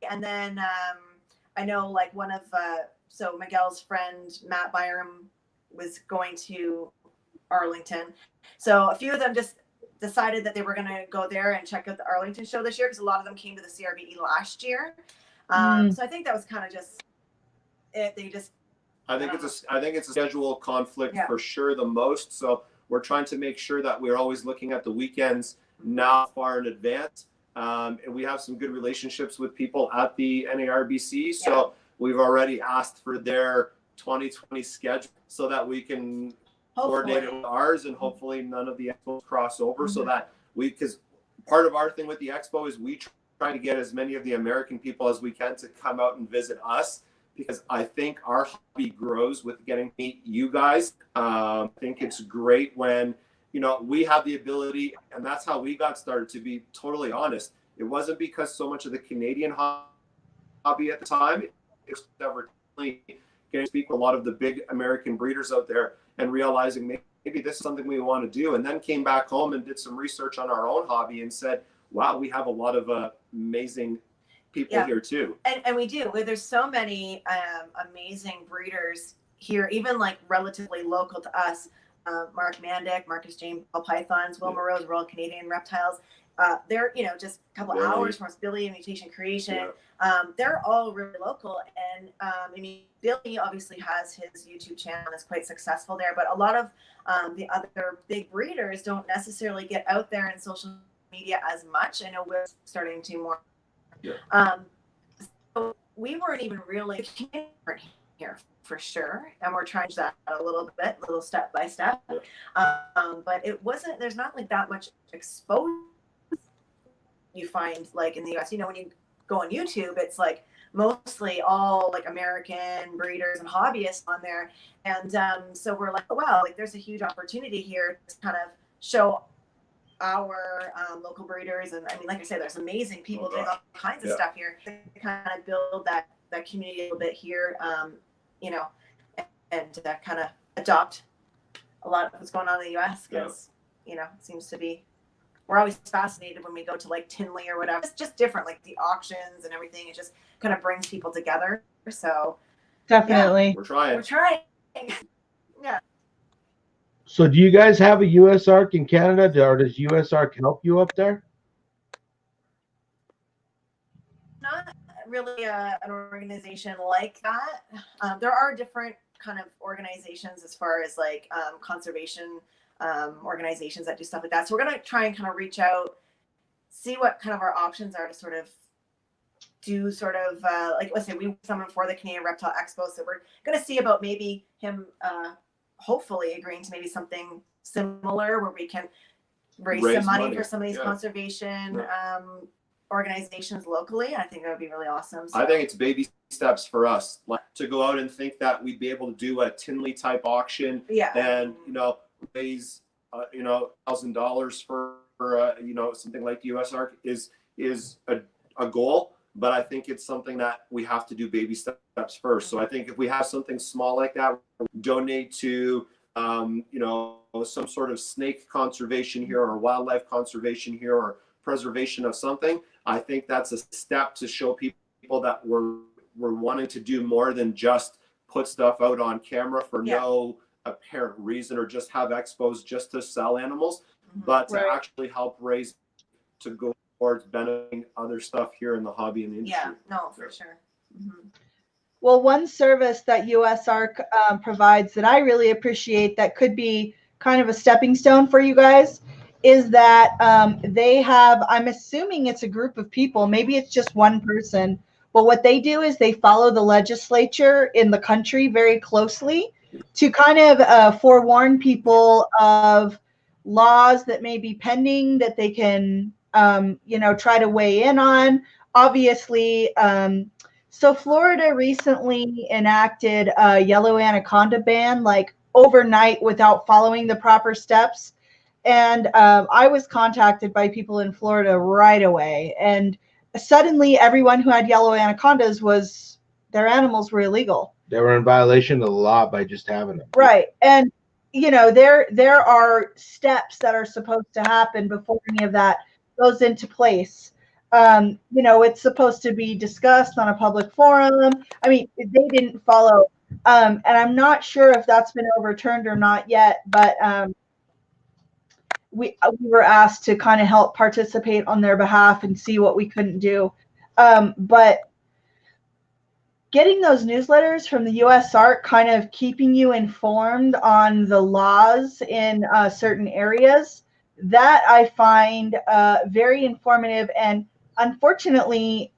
and then I know like one of so Miguel's friend Matt Byram was going to Arlington, so a few of them just decided that they were going to go there and check out the Arlington show this year because a lot of them came to the CRBE last year. So I think that was kind of just it. They just. I think it's a schedule conflict Yeah. for sure the most. So we're trying to make sure that we're always looking at the weekends now far in advance. And we have some good relationships with people at the NARBC. So we've already asked for their 2020 schedule so that we can coordinate it with ours, and hopefully none of the expos cross over so that because part of our thing with the expo is we try to get as many of the American people as we can to come out and visit us, because I think our hobby grows with getting to meet you guys. I think it's great when, you know, we have the ability, and that's how we got started, to be totally honest. It wasn't because so much of the Canadian hobby at the time, it was never getting to speak with a lot of the big American breeders out there and realizing maybe this is something we want to do, and then came back home and did some research on our own hobby and said, wow, we have a lot of amazing people here too. And we do. There's so many amazing breeders here, even like relatively local to us. Mark Mandick, Marcus James, Pythons, Will Moreau's Royal Canadian Reptiles. They're, you know, just a couple hours from us. Billy and Mutation Creation. They're all really local. And I mean, Billy obviously has his YouTube channel and is quite successful there. But a lot of the other big breeders don't necessarily get out there in social media as much. I know we're starting to more. So we weren't even really here for sure, and we're trying that a little step by step. But it wasn't. There's not like that much exposure you find like in the US. You know, when you go on YouTube, it's like mostly all like American breeders and hobbyists on there, and so we're like, oh wow, like there's a huge opportunity here to kind of show our local breeders. And I mean, like I said, there's amazing people doing all kinds of stuff here to kind of build that community a little bit here, you know, and kind of adopt a lot of what's going on in the US, because you know, it seems to be, we're always fascinated when we go to like Tinley or whatever. It's just different, like the auctions and everything. It just kind of brings people together. So Definitely. We're trying. Yeah. So do you guys have a US ARC in Canada, or does US ARC help you up there? Not really an organization like that. There are different kind of organizations as far as like conservation organizations that do stuff like that. So we're going to try and kind of reach out, see what kind of our options are to sort of do sort of like, let's say we someone for the Canadian Reptile Expo. So we're going to see about maybe him hopefully agreeing to maybe something similar where we can raise some money for some of these conservation organizations locally. I think that would be really awesome. So. I think it's baby steps for us, like, to go out and think that we'd be able to do a Tinley type auction and, you know, raise you know, $1,000 for you know, something like US ARC is a goal, but I think it's something that we have to do baby steps first. So I think if we have something small like that, donate to you know, some sort of snake conservation here or wildlife conservation here or preservation of something, I think that's a step to show people that we're wanting to do more than just put stuff out on camera for no apparent reason or just have expos just to sell animals, but to actually help raise, to go towards benefiting other stuff here in the hobby and the industry. For sure. Well, one service that US ARC provides that I really appreciate that could be kind of a stepping stone for you guys is that they have, I'm assuming it's a group of people, maybe it's just one person, but what they do is they follow the legislature in the country very closely to kind of forewarn people of laws that may be pending that they can, you know, try to weigh in on. Obviously, so Florida recently enacted a yellow anaconda ban, like overnight without following the proper steps. And I was contacted by people in Florida right away. And suddenly everyone who had yellow anacondas their animals were illegal. They were in violation of the law by just having them. Right. And, you know, there are steps that are supposed to happen before any of that goes into place. You know, it's supposed to be discussed on a public forum. I mean, they didn't follow. And I'm not sure if that's been overturned or not yet, but we were asked to kind of help participate on their behalf and see what we couldn't do. But getting those newsletters from the USARK, kind of keeping you informed on the laws in certain areas, that I find very informative. And unfortunately,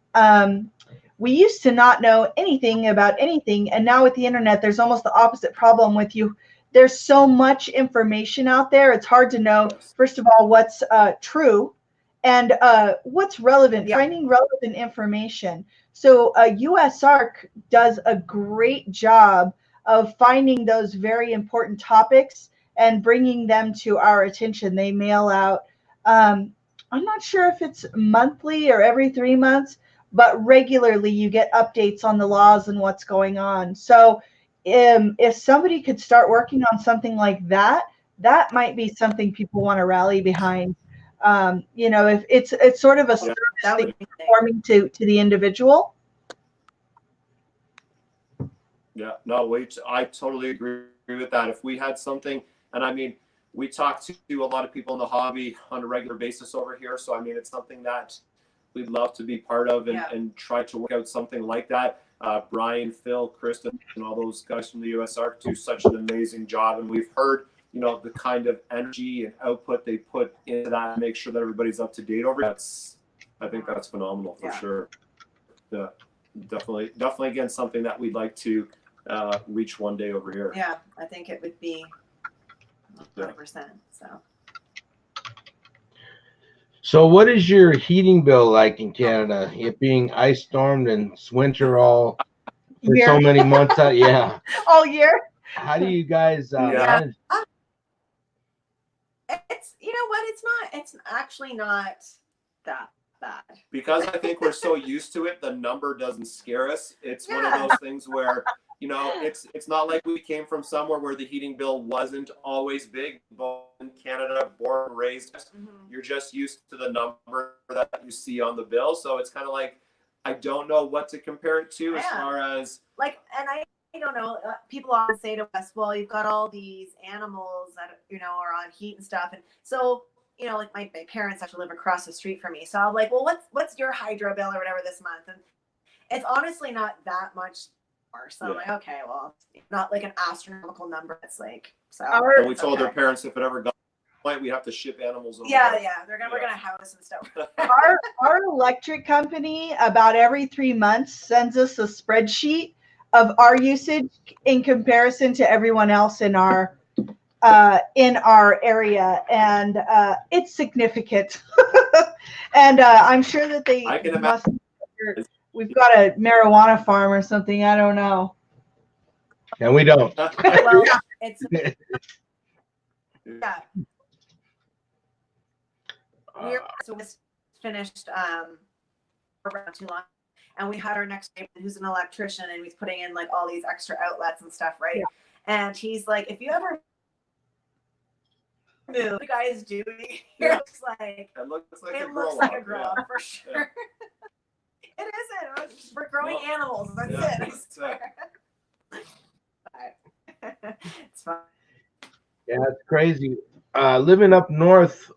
we used to not know anything about anything. And now with the internet, there's almost the opposite problem with you. There's so much information out there. It's hard to know, first of all, what's true and what's relevant, finding relevant information. So USARK does a great job of finding those very important topics and bringing them to our attention. They mail out, I'm not sure if it's monthly or every 3 months, but regularly you get updates on the laws and what's going on. So if somebody could start working on something like that, that might be something people want to rally behind. You know, if it's sort of a service that you're performing to the individual. Yeah, no, wait, I totally agree with that. If we had something, and I mean, we talk to a lot of people in the hobby on a regular basis over here. So, I mean, it's something that we'd love to be part of and try to work out something like that. Brian, Phil, Kristen, and all those guys from the USARK do such an amazing job. And we've heard, you know, the kind of energy and output they put into that to make sure that everybody's up to date over it. I think that's phenomenal for sure. Yeah, definitely, again, something that we'd like to reach one day over here. Yeah, I think it would be 100%. So what is your heating bill like in Canada? It being ice stormed and it's winter all for so many months out. Yeah. All year. How do you guys manage? It's, you know what, it's actually not that bad. Because I think we're so used to it, the number doesn't scare us. It's one of those things where, you know, it's not like we came from somewhere where the heating bill wasn't always big. But in Canada, born and raised, you're just used to the number that you see on the bill. So it's kind of like, I don't know what to compare it to as far as like, and I don't know, people often say to us, well, you've got all these animals that, you know, are on heat and stuff. And so, you know, like my parents actually live across the street from me. So I'm like, well, what's your hydro bill or whatever this month? And it's honestly not that much more. So I'm like, okay, well, it's not like an astronomical number. It's like, so. And we told their parents if it ever got to the point, we have to ship animals over. We're gonna house and stuff. Our electric company about every 3 months sends us a spreadsheet of our usage in comparison to everyone else in our area, and it's significant. And I'm sure that they must. We've got a marijuana farm or something. I don't know. And we don't. Well, it's so we finished around too long, and we had our next neighbor who's an electrician, and he's putting in like all these extra outlets and stuff, right? And he's like, if you ever move, what you guys do here, it looks like a grow up for sure. It isn't. We're growing animals. That's it. I swear. It's fun. Yeah, it's crazy. Living up north,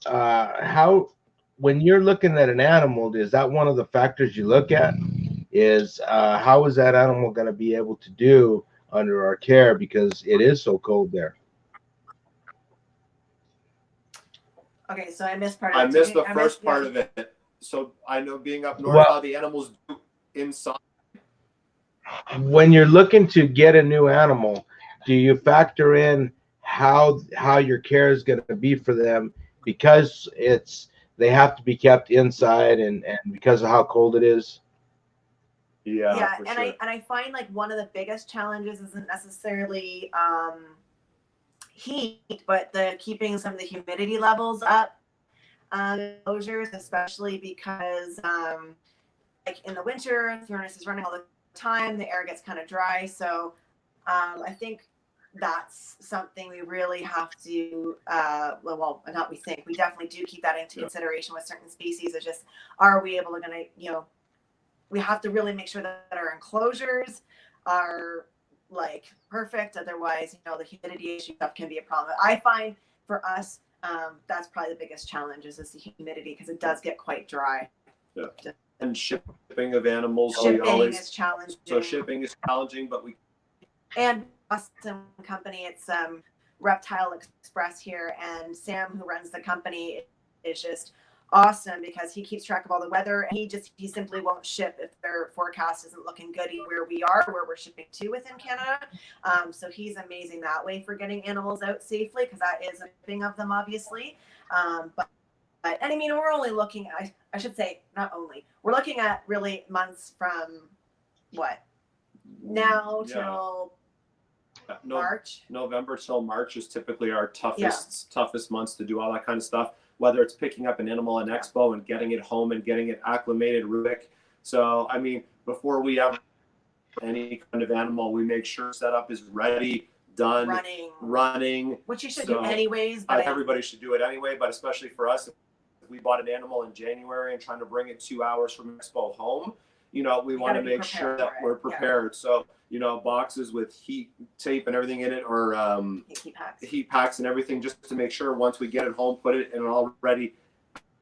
when you're looking at an animal, is that one of the factors you look at? Is how is that animal going to be able to do under our care, because it is so cold there? Okay, so I missed part of it. I missed the first part of it. So I know, being up north, how the animals do inside. When you're looking to get a new animal, do you factor in how your care is going to be for them, because they have to be kept inside and because of how cold it is? Yeah, and I find like one of the biggest challenges isn't necessarily heat, but the keeping some of the humidity levels up, enclosures, especially because like in the winter, the furnace is running all the time, the air gets kind of dry. So I think that's something we really have to, well, not we think, we definitely do keep that into consideration with certain species. It's just, are we able to, we have to really make sure that our enclosures are like perfect. Otherwise, the humidity issue stuff can be a problem. I find for us, that's probably the biggest challenge is the humidity, because it does get quite dry. Yeah. And shipping of animals. Shipping is challenging. So shipping is challenging, but and Boston company, it's Reptile Express here, and Sam, who runs the company, is just awesome because he keeps track of all the weather, and he simply won't ship if their forecast isn't looking good where we are, where we're shipping to within Canada. So he's amazing that way for getting animals out safely, because that is a thing of them, obviously. And I mean, we're only looking at, I should say, not only, we're looking at really months from what now till March. November till March is typically our toughest months to do all that kind of stuff, whether it's picking up an animal in expo and getting it home and getting it acclimated quick. So I mean, before we have any kind of animal, we make sure setup is ready, done, running, which you should do anyways, but everybody should do it anyway, but especially for us, if we bought an animal in January and trying to bring it 2 hours from expo home, we want to make sure that we're prepared. So boxes with heat tape and everything in it, or heat packs and everything, just to make sure once we get it home, put it in an already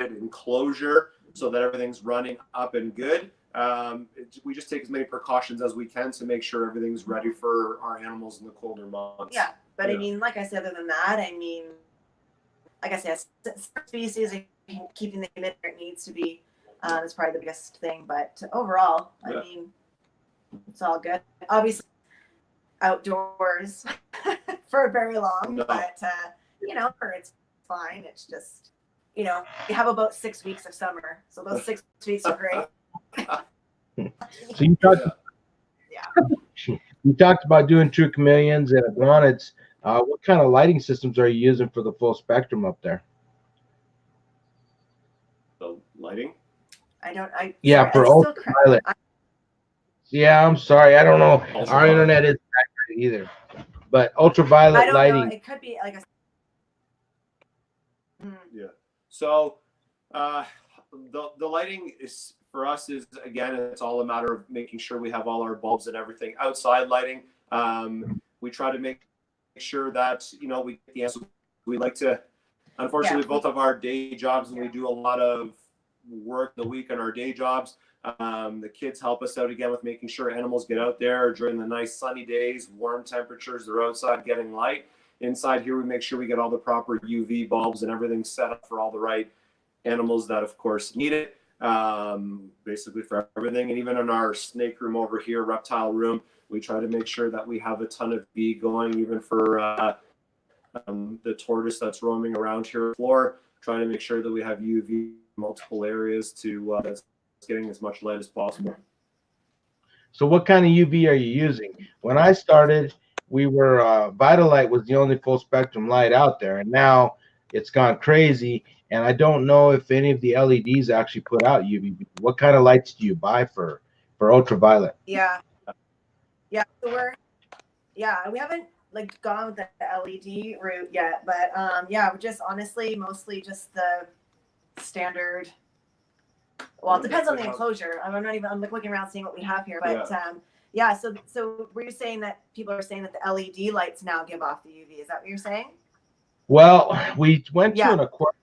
enclosure so that everything's running up and good. We just take as many precautions as we can to make sure everything's ready for our animals in the colder months. Yeah, but I mean, like I said, other than that, I mean, like I said, species and keeping the humidity where it needs to be is probably the biggest thing. But overall, I mean, it's all good. Obviously, outdoors for very long, but it's fine. It's just, we have about 6 weeks of summer, so those 6 weeks are great. So you talked about doing true chameleons and iguanids. What kind of lighting systems are you using for the full spectrum up there? The lighting? For ultraviolet. Yeah, I'm sorry. I don't know. Our internet isn't accurate either. But ultraviolet lighting. It could be like a. Yeah. So the lighting is, for us, is, again, it's all a matter of making sure we have all our bulbs and everything. Outside lighting, we try to make sure that we get the answer. We like to, unfortunately, both of our day jobs, and we do a lot of work the week on our day jobs. The kids help us out again with making sure animals get out there during the nice sunny days, warm temperatures. They're outside getting light. Inside here, we make sure we get all the proper UV bulbs and everything set up for all the right animals that, of course, need it. Basically for everything. And even in our snake room over here, reptile room, we try to make sure that we have a ton of V going, even for the tortoise that's roaming around here on the floor. Try to make sure that we have UV in multiple areas to that's getting as much light as possible. So what kind of UV are you using? When I started, we were Vitalite was the only full spectrum light out there, and now it's gone crazy. And I don't know if any of the LEDs actually put out UVB. What kind of lights do you buy for ultraviolet? Yeah. So we haven't gone with the LED route yet, but we're just honestly mostly just the standard. Well, it depends on the enclosure. I'm looking around seeing what we have here, but So were you saying that people are saying that the LED lights now give off the UV? Is that what you're saying? Well, we went to an aquarium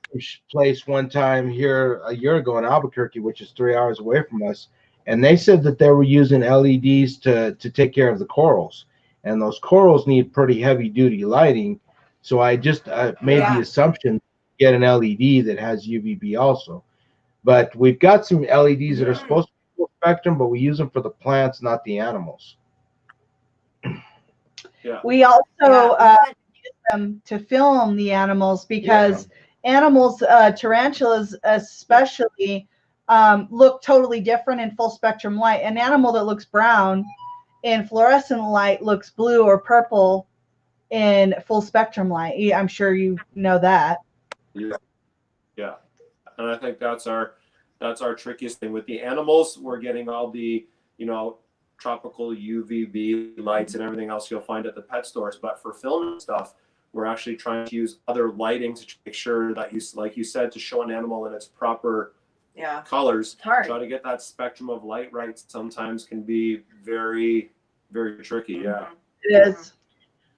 place one time here a year ago in Albuquerque, which is 3 hours away from us, and they said that they were using LEDs to take care of the corals, and those corals need pretty heavy duty lighting. So I just made the assumption get an LED that has UVB also. But we've got some LEDs that are supposed to be full spectrum, but we use them for the plants, not the animals. We also use them to film the animals because animals, tarantulas especially, look totally different in full spectrum light. An animal that looks brown in fluorescent light looks blue or purple in full spectrum light. I'm sure you know that. Yeah. Yeah. And I think that's our trickiest thing with the animals. We're getting all the, tropical UVB lights and everything else you'll find at the pet stores. But for film stuff, we're actually trying to use other lighting to make sure that like you said, to show an animal in its proper colors. Try to get that spectrum of light right sometimes can be very, very tricky. Yeah. It is.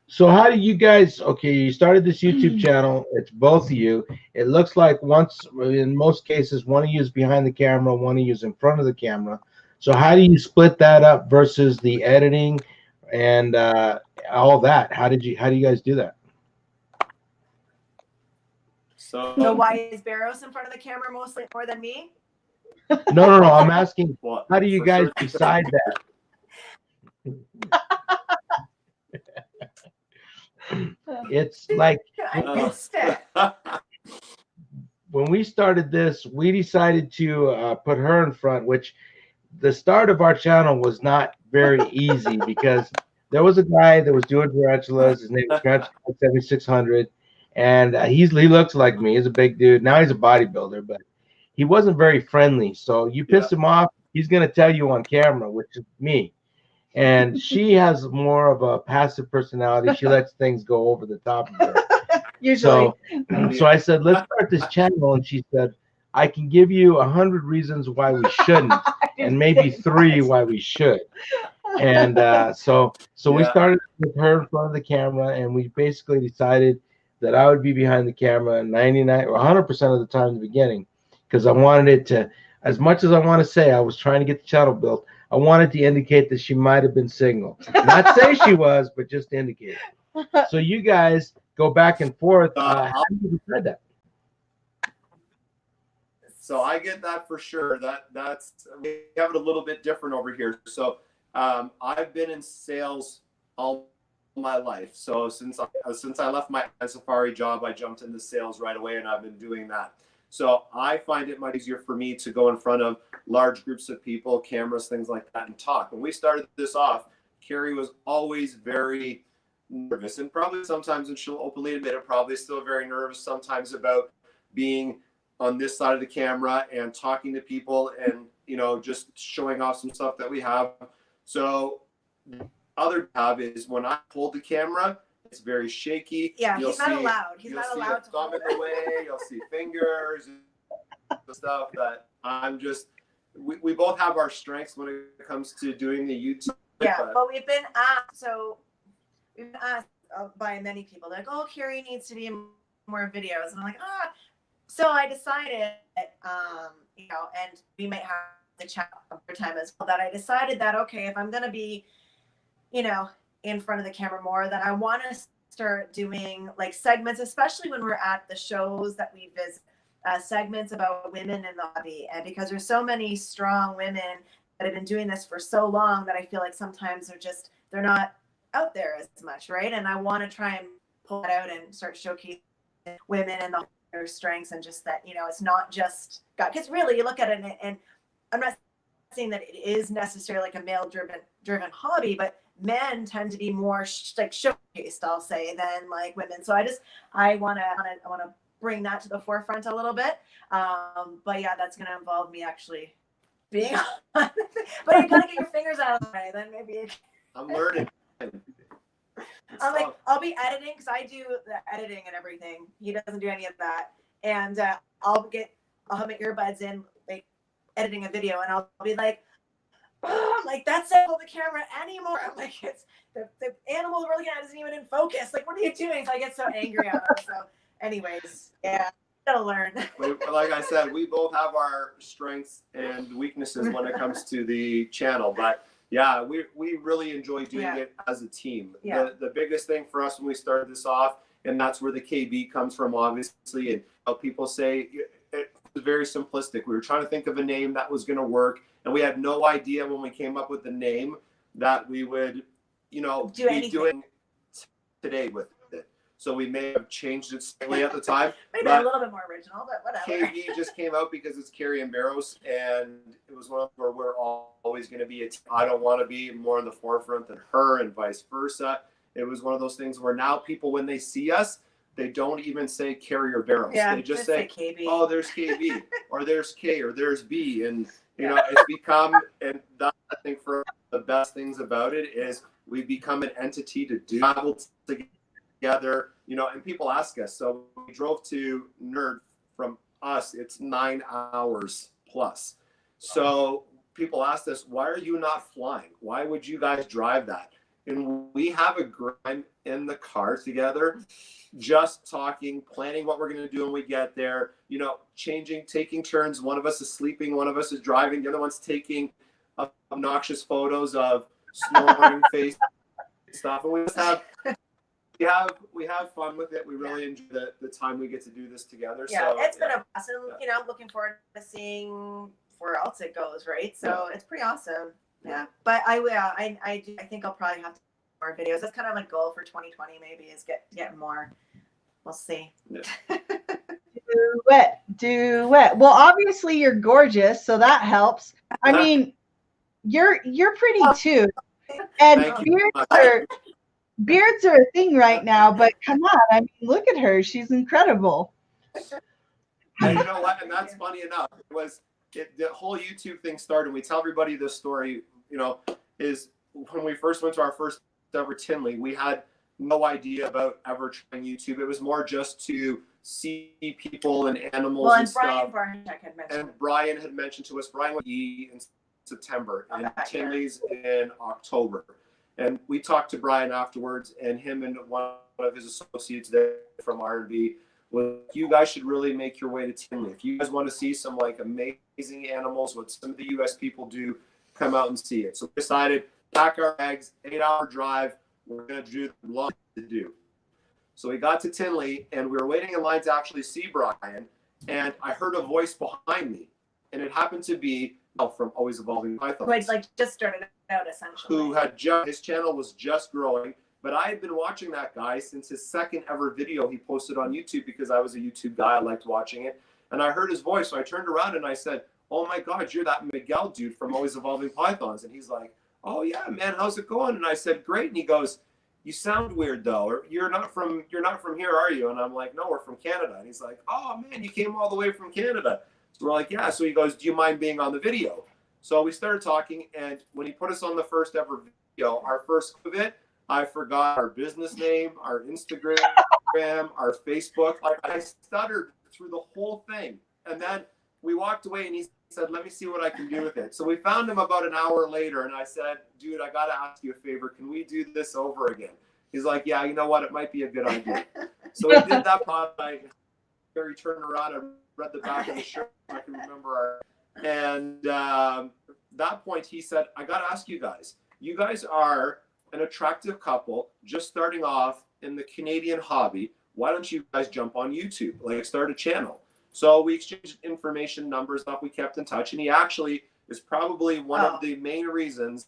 So how do you guys, okay, you started this YouTube channel, it's both of you. It looks like in most cases, one of you is behind the camera, one of you is in front of the camera. So how do you split that up versus the editing and all that? How do you guys do that? So why is Barrows in front of the camera mostly more than me? No, I'm asking, how do you guys decide that? It's like when we started this, we decided to put her in front, which the start of our channel was not very easy because there was a guy that was doing tarantulas. His name was Tarantula 7600, and he looks like me. He's a big dude. Now he's a bodybuilder, but he wasn't very friendly. So you piss him off, he's gonna tell you on camera, which is me. And she has more of a passive personality. She lets things go over the top of her. Usually. So I said, let's start this channel. And she said, I can give you 100 reasons why we shouldn't, and maybe 3 why we should. And so we started with her in front of the camera, and we basically decided that I would be behind the camera 99 or 100% of the time in the beginning, because I wanted it to, as much as I want to say I was trying to get the channel built, I wanted to indicate that she might have been single. Not say she was, but just indicate. So you guys go back and forth. How do you decide that? So I get that for sure. That's we have it a little bit different over here. So I've been in sales all my life. So since I left my safari job, I jumped into sales right away, and I've been doing that. So I find it much easier for me to go in front of large groups of people, cameras, things like that, and talk. When we started this off, Carrie was always very nervous, and probably sometimes, and she'll openly admit it, probably still very nervous sometimes about being on this side of the camera and talking to people and, just showing off some stuff that we have. So the other tab is when I hold the camera, it's very shaky. Yeah, he's not allowed. He's not allowed to thumb in the way. You'll see fingers and stuff that I'm just. We both have our strengths when it comes to doing the YouTube. Yeah, but we've been asked. So we've been asked by many people. They're like, "Oh, Carrie needs to be in more videos," and I'm like, So I decided, and we might have to chat over time as well. That I decided that if I'm gonna be, in front of the camera more, that I want to start doing like segments, especially when we're at the shows that we visit, segments about women in the hobby. And because there's so many strong women that have been doing this for so long that I feel like sometimes they're not out there as much, right? And I want to try and pull it out and start showcasing women and their strengths, and just that, it's not just God. Because really, you look at it, and I'm not saying that it is necessarily like a male driven hobby, but men tend to be more showcased, I'll say, than like women. So I want to bring that to the forefront a little bit. But yeah, that's going to involve me actually being on. But you got to get your fingers out of the way, then maybe. I'm learning. I'll be editing, because I do the editing and everything. He doesn't do any of that. And I'll have my earbuds in, like editing a video, and I'll be like, I'm like, that's not the camera anymore. I'm like, it's the animal we're looking at isn't even in focus. Like, what are you doing? So I get so angry at her. So anyways, yeah, gotta learn. Like I said, we both have our strengths and weaknesses when it comes to the channel, but yeah, we really enjoy doing it as a team. Yeah. The biggest thing for us when we started this off, and that's where the KB comes from, obviously, and how people say it was very simplistic. We were trying to think of a name that was going to work, and we had no idea when we came up with the name that we would, be doing today with it. So we may have changed it slightly at the time. Maybe a little bit more original, but whatever. KB just came out because it's Carrie and Barrows, and it was one where we're always going to be I don't want to be more in the forefront than her, and vice versa. It was one of those things where now people, when they see us, they don't even say carrier barrels. Yeah, they just say KB. Oh, there's KB, or there's K, or there's B, and you know, it's become, and that, I think, for the best things about it is we've become an entity to do travel together, you know, and people ask us. So we drove to Nerd from us, it's 9 hours plus. So people asked us, why are you not flying? Why would you guys drive that? And we have a grind in the car together, just talking, planning what we're going to do when we get there, you know, taking turns. One of us is sleeping, one of us is driving, the other one's taking obnoxious photos of snoring face stuff. And we just have we have fun with it. We really enjoy the time we get to do this together. Yeah, so it's been a blast, and you know, looking forward to seeing where else it goes, right? So it's pretty awesome. Yeah, but I think I'll probably have to do more videos. That's kind of my goal for 2020. Maybe is get more. We'll see. Yeah. Do it. Well, obviously you're gorgeous, so that helps. I mean, you're pretty too, and beards are a thing right now. But come on, I mean, look at her; she's incredible. And you know what? And that's funny enough. The whole YouTube thing started. We tell everybody this story. You know, is when we first went to our first ever Tinley, we had no idea about ever trying YouTube. It was more just to see people and animals and stuff. And Brian had mentioned to us, Brian went in September and Tinley's in October. And we talked to Brian afterwards, and him and one of his associates there from R&B was, you guys should really make your way to Tinley. If you guys want to see some like amazing animals, what some of the US people do, come out and see it. So we decided, pack our bags, 8-hour drive. We're going to do the long to do. So we got to Tinley, and we were waiting in line to actually see Brian, and I heard a voice behind me, and it happened to be from Always Evolving Pythons. Who had like just started out essentially. Who had his channel was just growing, but I had been watching that guy since his second ever video he posted on YouTube, because I was a YouTube guy. I liked watching it, and I heard his voice, so I turned around and I said, "Oh my God, you're that Miguel dude from Always Evolving Pythons." And he's like, "Oh yeah, man, how's it going?" And I said, "Great." And he goes, "You sound weird though. Or you're not from here, are you?" And I'm like, "No, we're from Canada." And he's like, "Oh man, you came all the way from Canada." So we're like, "Yeah." So he goes, "Do you mind being on the video?" So we started talking, and when he put us on the first ever video, our first of it, I forgot our business name, our Instagram, our Facebook. Like, I stuttered through the whole thing. And then we walked away, and he said, "Let me see what I can do with it." So we found him about an hour later, and I said, "Dude, I got to ask you a favor. Can we do this over again?" He's like, "Yeah, you know what? It might be a good idea." So we did that podcast. He turned around and read the back of the shirt. I can remember and that point, he said, "I got to ask you guys. You guys are an attractive couple just starting off in the Canadian hobby. Why don't you guys jump on YouTube? Like, start a channel." So we exchanged information, numbers, stuff. We kept in touch, and he actually is probably one of the main reasons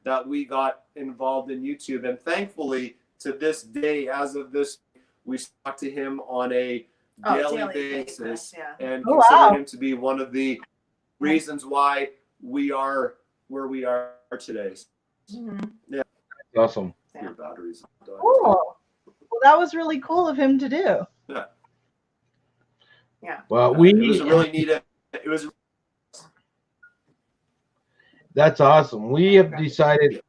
that we got involved in YouTube. And thankfully, to this day, as of this, we talk to him on a daily basis, and consider him to be one of the reasons why we are where we are today. Yeah, awesome. Your batteries. Cool. Well, that was really cool of him to do. Yeah. Yeah. Well, it was really neat. It was. That's awesome. We have decided.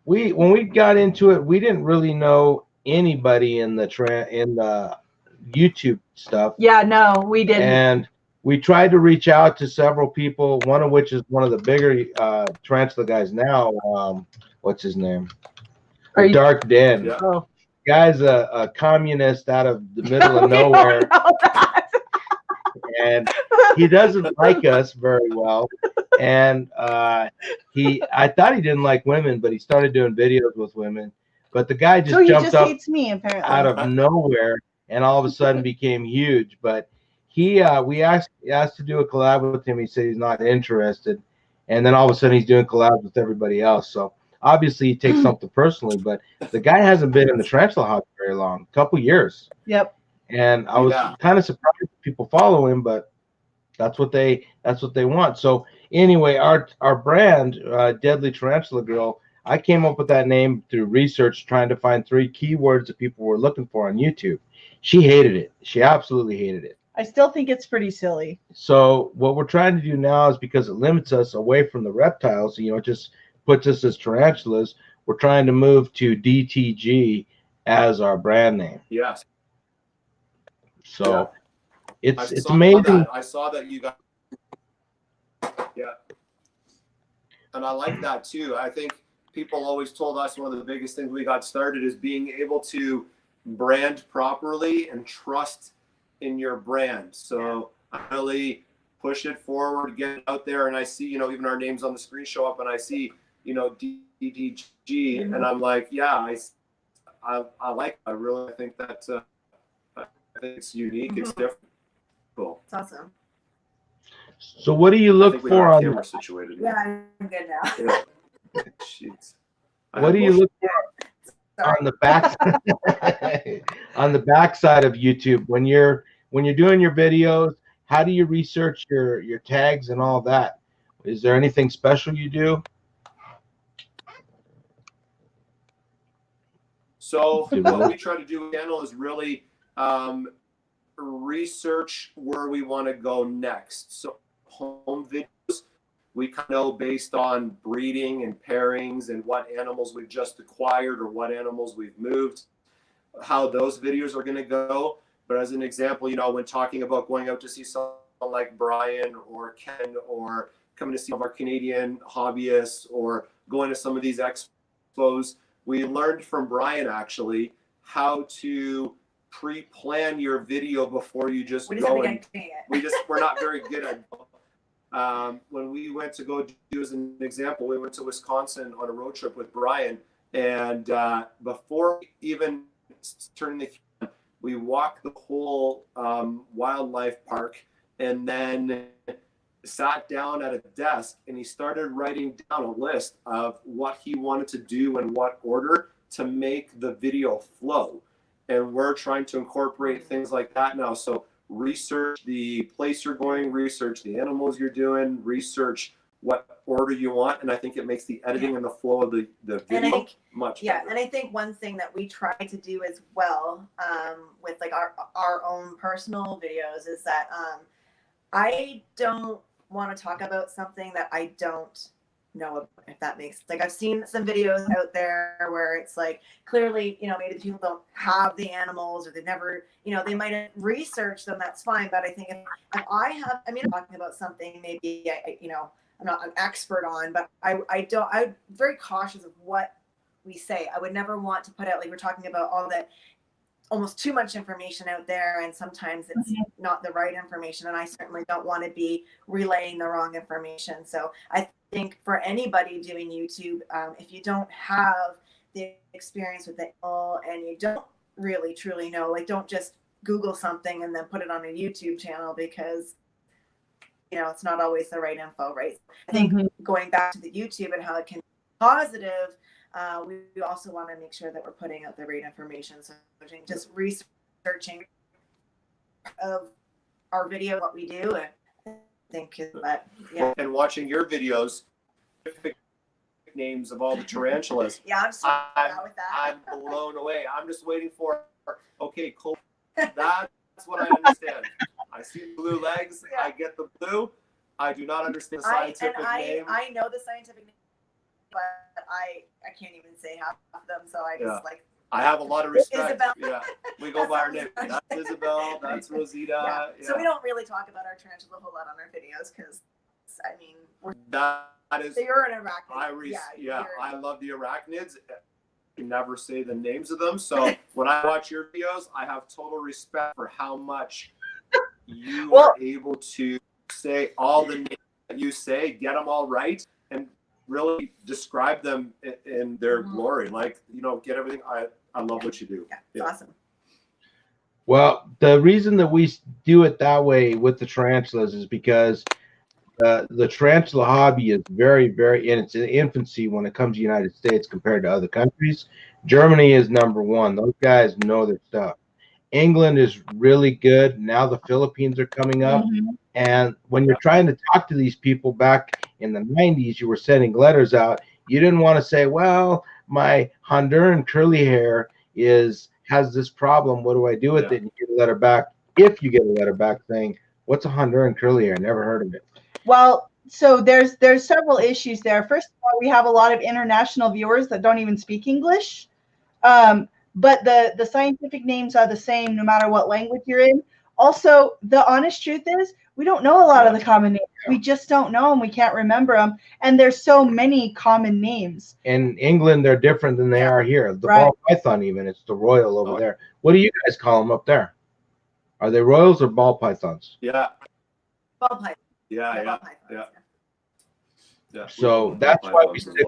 When we got into it, we didn't really know anybody in the YouTube stuff. Yeah, no, we didn't. And we tried to reach out to several people, one of which is one of the bigger Tarantula guys now. What's his name? Dark Den. Yeah. Oh. Guy's a communist out of the middle of nowhere. And he doesn't like us very well. And I thought he didn't like women, but he started doing videos with women. But the guy just jumped up hates me, apparently. out of nowhere and all of a sudden became huge. But we asked to do a collab with him. He said he's not interested. And then all of a sudden he's doing collabs with everybody else. So obviously he takes something personally, but the guy hasn't been in the tarantula hobby very long, a couple years. Yep. And I was kind of surprised people follow him, but that's what they want. So anyway, our brand, Deadly Tarantula Girl, I came up with that name through research, trying to find 3 keywords that people were looking for on YouTube. She hated it. She absolutely hated it. I still think it's pretty silly. So what we're trying to do now is, because it limits us away from the reptiles, you know, it just puts us as tarantulas. We're trying to move to DTG as our brand name. Yes. So Yeah. it's amazing. I saw that you got. Yeah. And I like that too. I think people always told us one of the biggest things we got started is being able to brand properly and trust in your brand. So I really push it forward, get it out there. And I see, you know, even our names on the screen show up, and I see, you know, DDG, and I'm like, yeah, I like, I really think that I think it's unique. It's different. Cool. It's awesome. So what do you look for on camera situated? Yeah, I'm good now. Yeah. Jeez. What do you look for on the back on the back side of YouTube when you're doing your videos? How do you research your tags and all that? Is there anything special you do? So what we try to do with the channel is really research where we want to go next. So home videos, we kind of know based on breeding and pairings and what animals we've just acquired or what animals we've moved, how those videos are going to go. But as an example, you know, when talking about going out to see someone like Brian or Ken, or coming to see some of our Canadian hobbyists, or going to some of these expos, we learned from Brian actually how to pre-plan your video before you just go. And we're not very good at it. When we went to go do, as an example, we went to Wisconsin on a road trip with Brian, and before even turning the camera, we walked the whole wildlife park, and then sat down at a desk, and he started writing down a list of what he wanted to do in what order to make the video flow. And we're trying to incorporate things like that now. So research the place you're going, research the animals you're doing, research what order you want. And I think it makes the editing and the flow of the video much better. And I think one thing that we try to do as well with like our own personal videos is that I don't want to talk about something that I don't know about, if that makes, like, I've seen some videos out there where it's like, clearly, you know, maybe the people don't have the animals, or they've never, you know, they might have researched them, that's fine. But I think if I have, I mean, I'm talking about something maybe you know, I'm not an expert on, but I'm very cautious of what we say. I would never want to put out, like, we're talking about all that, almost too much information out there, and sometimes it's not the right information, and I certainly don't want to be relaying the wrong information. So I think for anybody doing YouTube, if you don't have the experience with the animal and you don't really truly know, like, don't just Google something and then put it on a YouTube channel, because, you know, it's not always the right info, right? I think going back to the YouTube and how it can be positive, we also want to make sure that we're putting out the right information. So just researching of our video, what we do, and I think that, yeah. And watching your videos, names of all the tarantulas. Yeah, I'm so proud with that. I'm blown away. I'm just waiting for, okay, cool. That's what I understand. I see blue legs. Yeah. I get the blue. I do not understand the scientific name. I know the scientific name, but I can't even say half of them. So I just like. I have a lot of respect. Isabel. Yeah, we go by our name. That's Isabel. That's Rosita. Yeah. So we don't really talk about our tarantula a whole lot on our videos, because, I mean, that is. So you're an arachnid. I love the arachnids. I never say the names of them. So when I watch your videos, I have total respect for how much you are able to say all the names that you say, get them all right, and really describe them in their glory. Like, you know, get everything. I love what you do. Yeah, it's awesome. Well, the reason that we do it that way with the tarantulas is because the tarantula hobby is very, very in its infancy when it comes to the United States compared to other countries. Germany is #1. Those guys know their stuff. England is really good. Now the Philippines are coming up. And when you're trying to talk to these people back in the 90s, you were sending letters out. You didn't want to say, well, my Honduran curly hair has this problem. What do I do with it? And you get a letter back. If you get a letter back saying, what's a Honduran curly hair? Never heard of it. Well, so there's several issues there. First of all, we have a lot of international viewers that don't even speak English. But the scientific names are the same no matter what language you're in. Also, the honest truth is we don't know a lot of the common names. We just don't know them. We can't remember them. And there's so many common names. In England, they're different than they are here. The ball python, even, it's the royal over there. What do you guys call them up there? Are they royals or ball pythons? Yeah. Ball python. Yeah. So that's why we stick.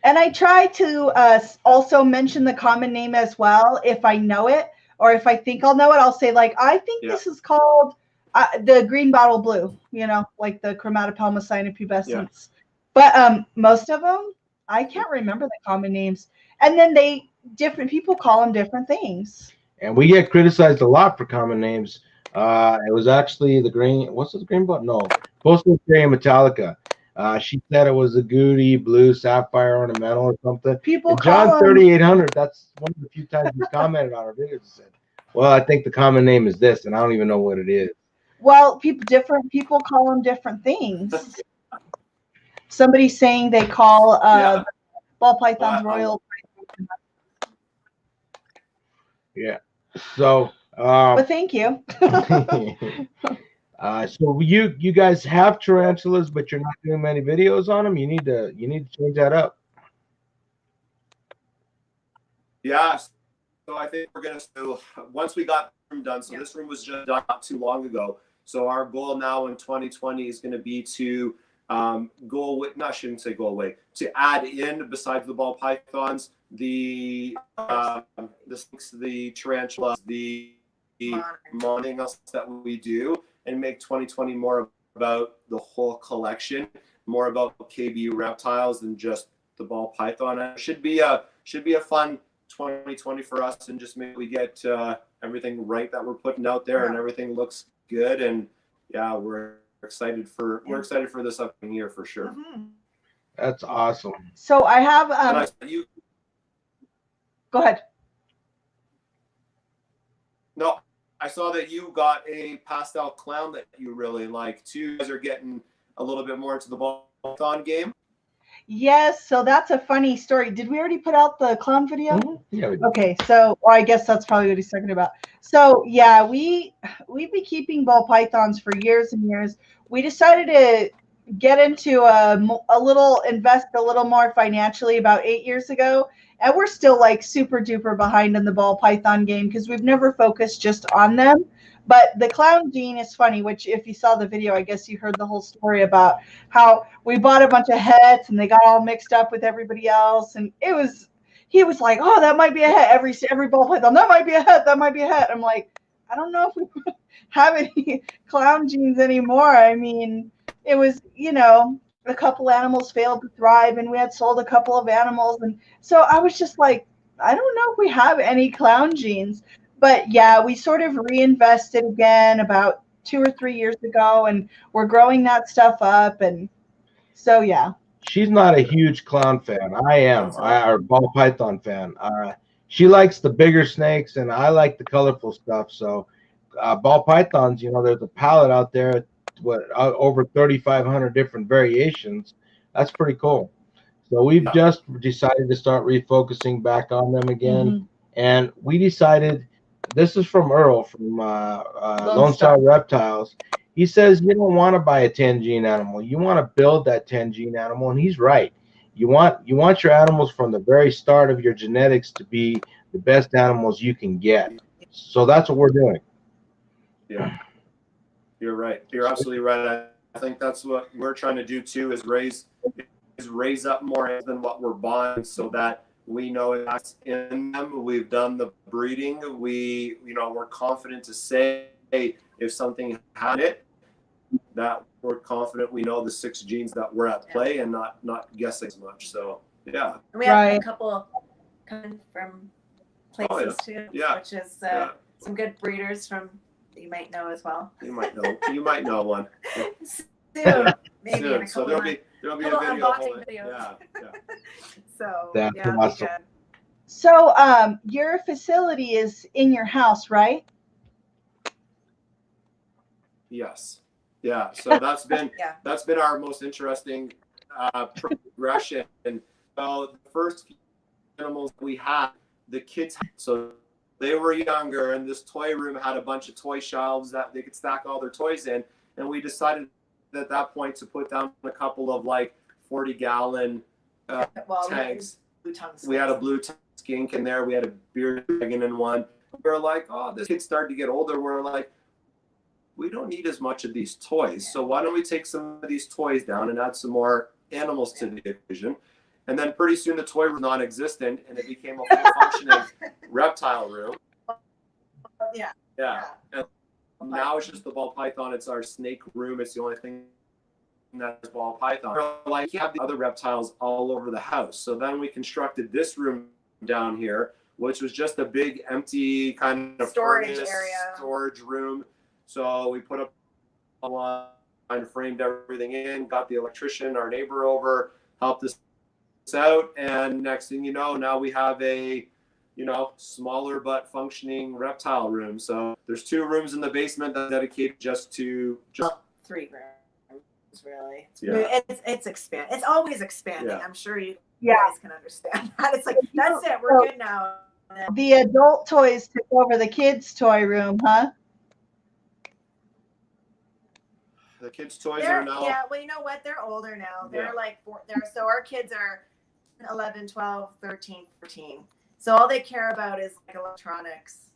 And I try to also mention the common name as well if I know it, or if I think I'll know it. I'll say, like, I think this is called the green bottle blue, you know, like the Chromatopelma cyanopubescens. But most of them, I can't remember the common names. And then different people call them different things. And we get criticized a lot for common names. It was actually the green, what's the green button? No, Postal-Area Metallica. She said it was a Goody Blue Sapphire Ornamental or something. People and John 3800, that's one of the few times he's commented on our videos and said, well, I think the common name is this, and I don't even know what it is. Well, different people call them different things. Somebody's saying they call ball pythons royal. Yeah. So but thank you. So you guys have tarantulas, but you're not doing many videos on them. You need to change that up. Yeah. So I think we're gonna once we got the room done. So this room was just done not too long ago. So our goal now in 2020 is going to be to to add in, besides the ball pythons, the snakes, the tarantulas, the monongas that we do, and make 2020 more about the whole collection, more about KB Reptiles than just the ball python. It should be a fun 2020 for us, and just maybe we get everything right that we're putting out there, and everything looks good. And yeah, we're excited for this upcoming year for sure. That's awesome. So I have go ahead. No, I saw that you got a pastel clown that you really like too. You guys are getting a little bit more into the ball python game. Yes, so that's a funny story. Did we already put out the clown video? Mm-hmm. Yeah. Okay, so I guess that's probably what he's talking about. So yeah, we've been keeping ball pythons for years and years. We decided to get into invest a little more financially about 8 years ago, and we're still like super duper behind in the ball python game because we've never focused just on them. But the clown gene is funny, which if you saw the video, I guess you heard the whole story about how we bought a bunch of hets and they got all mixed up with everybody else. And he was like, oh, that might be a het. Every ball python, that might be a het. That might be a het. I'm like, I don't know if we have any clown genes anymore. I mean, it was, a couple animals failed to thrive and we had sold a couple of animals. And so I was just like, I don't know if we have any clown genes. But yeah, we sort of reinvested again about 2 or 3 years ago, and we're growing that stuff up. And so, yeah. She's not a huge clown fan. I am. Or ball python fan. She likes the bigger snakes, and I like the colorful stuff. So ball pythons, there's a palette out there with over 3,500 different variations. That's pretty cool. So we've just decided to start refocusing back on them again. Mm-hmm. And we decided, this is from Earl from Lone Star Reptiles. He says you don't want to buy a 10 gene animal. You want to build that 10 gene animal, and he's right. You want your animals from the very start of your genetics to be the best animals you can get. So that's what we're doing. Yeah, you're right. You're absolutely right. I think that's what we're trying to do too, is raise up more than what we're buying, so that we know that's in them. We've done the breeding. We're confident to say, hey, if something had it, that we're confident we know the 6 genes that were at play, and not guessing as much. So yeah. And we have a couple coming from places too, which is some good breeders from that you might know as well. You might know one. Soon, maybe in a couple So there'll months. There'll be a Little video. unboxing videos. Yeah, yeah. So That's yeah, it'll be awesome. good. So, your facility is in your house, right? Yes. Yeah. So that's been Yeah. that's been our most interesting progression. And so the first few animals we had, the kids, so they were younger, and this toy room had a bunch of toy shelves that they could stack all their toys in. And we decided at that point to put down a couple of like 40-gallon tanks. We had a blue tongue skink in there. We had a bearded dragon in one. We were like, oh, this kid started to get older. We're like, we don't need as much of these toys. So why don't we take some of these toys down and add some more animals to the equation? And then pretty soon the toy was non-existent, and it became a full functioning reptile room. Yeah. Yeah. And now it's just the ball python. It's our snake room. It's the only thing that's ball python. We're like, you have the other reptiles all over the house. So then we constructed this room down here, which was just a big empty kind of Storage furnace, area. storage room. So we put up a line, framed everything in, got the electrician, our neighbor over, helped us out, and next thing you know, now we have a smaller but functioning reptile room. So there's 2 rooms in the basement that are dedicated just 3 rooms, really. Yeah. It's expand. It's always expanding. Yeah. I'm sure you Yeah. guys can understand that. It's like, that's it. We're good now. The adult toys took over the kids' toy room, huh? The kids' toys are now. Yeah, well, you know what? They're older now. They're like so our kids are 11, 12, 13, 14. So all they care about is like electronics.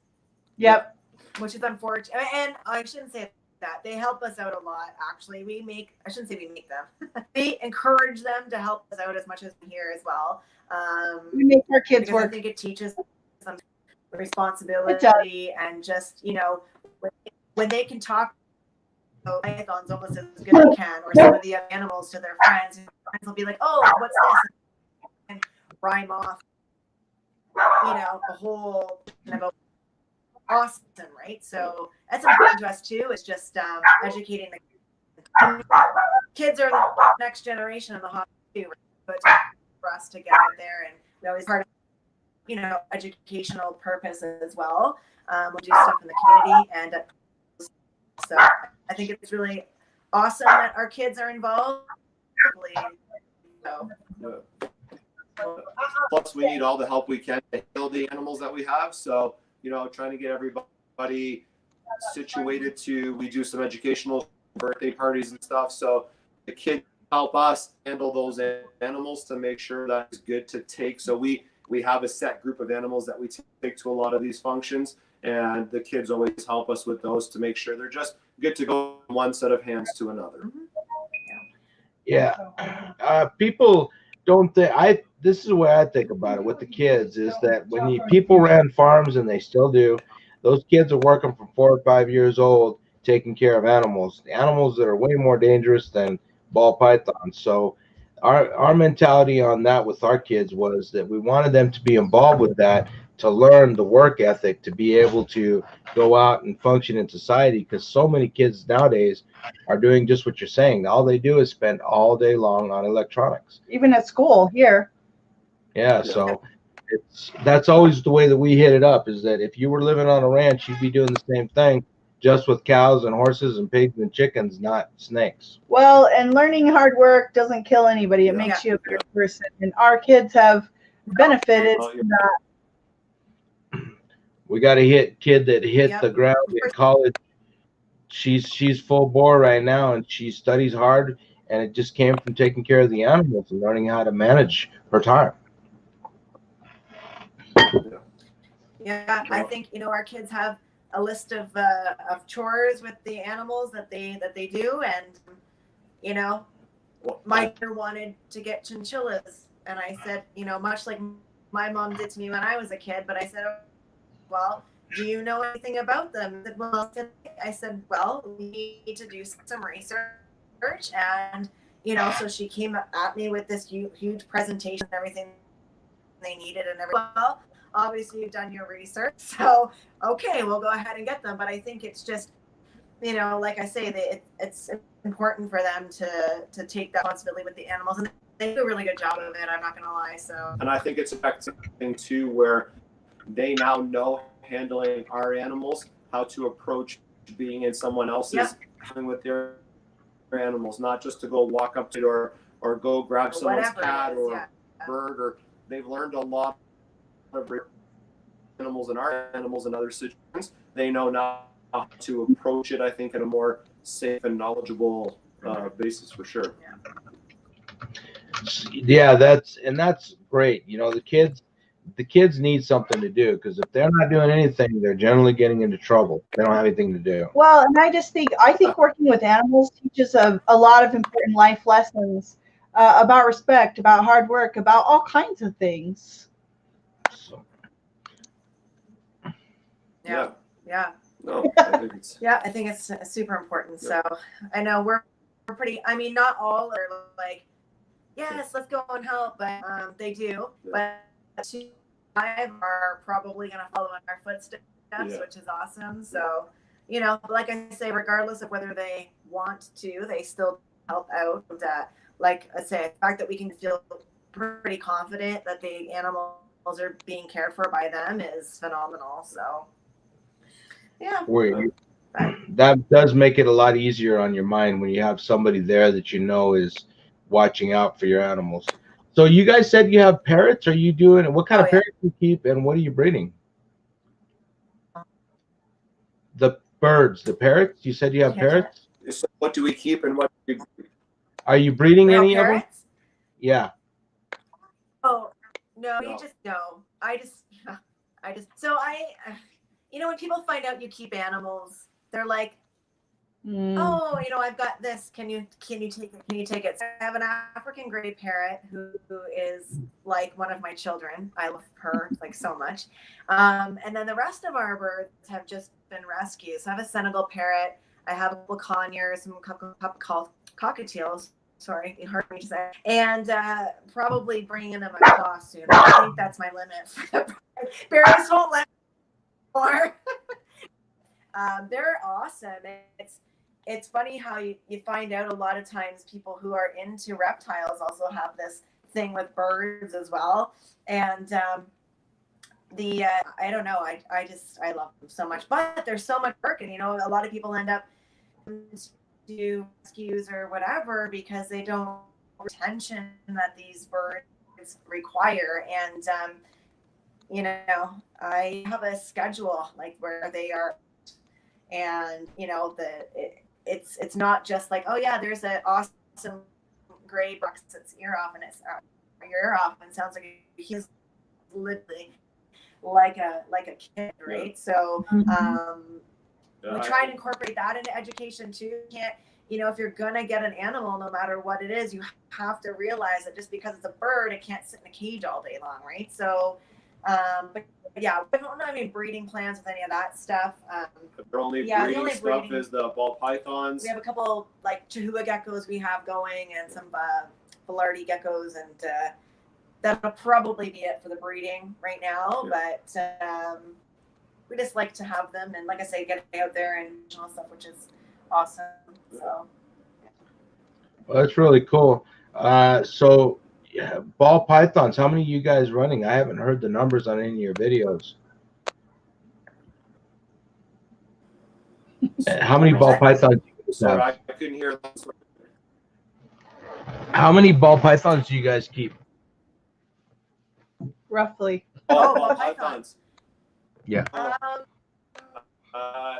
Yep. Which is unfortunate. And I shouldn't say that. They help us out a lot, actually. I shouldn't say we make them. We encourage them to help us out as much as we here as well. We make our kids work. I think it teaches them responsibility and just, when they can talk pythons almost as good as they can, or some of the animals to their friends. And friends will be like, "Oh, what's this?" and rhyme off, a whole about awesome, right? So that's important to us too. It's just educating the kids are the next generation of the hobby too. But for us to get out there, and we always part of educational purpose as well. We'll do stuff in the community, and so I think it's really awesome that our kids are involved. So. Plus, we need all the help we can to heal the animals that we have. So, trying to get everybody situated we do some educational birthday parties and stuff. So the kids help us handle those animals to make sure that it's good to take. So we have a set group of animals that we take to a lot of these functions, and the kids always help us with those to make sure they're just good to go from one set of hands to another. Yeah. People don't think this is the way I think about it with the kids is that when people ran farms, and they still do, those kids are working from 4 or 5 years old taking care of animals that are way more dangerous than ball pythons. So our mentality on that with our kids was that we wanted them to be involved with that, to learn the work ethic, to be able to go out and function in society, because so many kids nowadays are doing just what you're saying. All they do is spend all day long on electronics. Even at school here. Yeah, so that's always the way that we hit it up, is that if you were living on a ranch, you'd be doing the same thing, just with cows and horses and pigs and chickens, not snakes. Well, and learning hard work doesn't kill anybody. It makes you a better person. And our kids have benefited from that. We got a kid that hit the ground in college. She's full bore right now, and she studies hard, and it just came from taking care of the animals and learning how to manage her time. Yeah, I think our kids have a list of chores with the animals that they do, and my daughter wanted to get chinchillas, and I said, much like my mom did to me when I was a kid, but I said, well, do you know anything about them? I said, well, we need to do some research, and so she came at me with this huge presentation, everything they needed, and everything. Well, obviously you've done your research, so okay, we'll go ahead and get them. But I think it's just you know, like I say, it's important for them to take that responsibility with the animals, and they do a really good job of it. I'm not gonna lie. So, and I think it's affecting too, where they now know handling our animals, how to approach being in someone else's handling with their animals, not just to go walk up to it or go grab someone's cat or bird, or they've learned a lot of animals and our animals in other situations. They know now how to approach it, I think, in a more safe and knowledgeable basis for sure. Yeah, that's great. You know, the kids need something to do, because if they're not doing anything, they're generally getting into trouble. They don't have anything to do. Well, and I think working with animals teaches a lot of important life lessons about respect, about hard work, about all kinds of things. So, yeah. No, I think it's Yeah, I think it's super important. So I know we're pretty, I mean, not all are like, yes, let's go and help, but they do. But 5 are probably going to follow in our footsteps, which is awesome. So, you know, like I say, regardless of whether they want to, they still help out. Like I say, the fact that we can feel pretty confident that the animals are being cared for by them is phenomenal. So, yeah. That does make it a lot easier on your mind when you have somebody there that you know is watching out for your animals. So you guys said you have parrots. Are you doing what kind of parrots do you keep, and what are you breeding? The birds, the parrots. You said you have parrots. So what do we keep and what do we... Are you breeding any of them? Yeah. Oh no, you just no. I just so you know, when people find out you keep animals, they're like, oh, you know, I've got this. Can you take it? Can you take it? So I have an African gray parrot who is like one of my children. I love her like so much. And then the rest of our birds have just been rescued. So I have a Senegal parrot. I have a couple conures, some cockatiels. Sorry, it hurt me to say. And probably bringing them across soon. I think that's my limit. Parrots won't let me more. They're awesome. It's funny how you find out a lot of times people who are into reptiles also have this thing with birds as well. And I don't know, I love them so much, but there's so much work, and you know, a lot of people end up do rescues or whatever because they don't have attention that these birds require. And you know, I have a schedule like where they are, and you know, it's not just like, oh yeah, there's an awesome gray bucks its ear off, and it's your ear off, and sounds like he's literally like a kid, right? So we try and incorporate that into education too. You can't, you know, if you're gonna get an animal, no matter what it is, you have to realize that just because it's a bird, it can't sit in a cage all day long, right? So but yeah, we don't have any breeding plans with any of that stuff. The only breeding stuff is the ball pythons. We have a couple like Chihuahua geckos we have going, and some Velarde geckos, and that'll probably be it for the breeding right now. Yeah. But we just like to have them, and like I say, getting out there and all stuff, which is awesome. So, well, that's really cool. So. Yeah, ball pythons. How many are you guys running? I haven't heard the numbers on any of your videos. How many ball pythons do you guys have? Sorry, I couldn't hear. How many ball pythons do you guys keep? Roughly. Ball pythons. Yeah.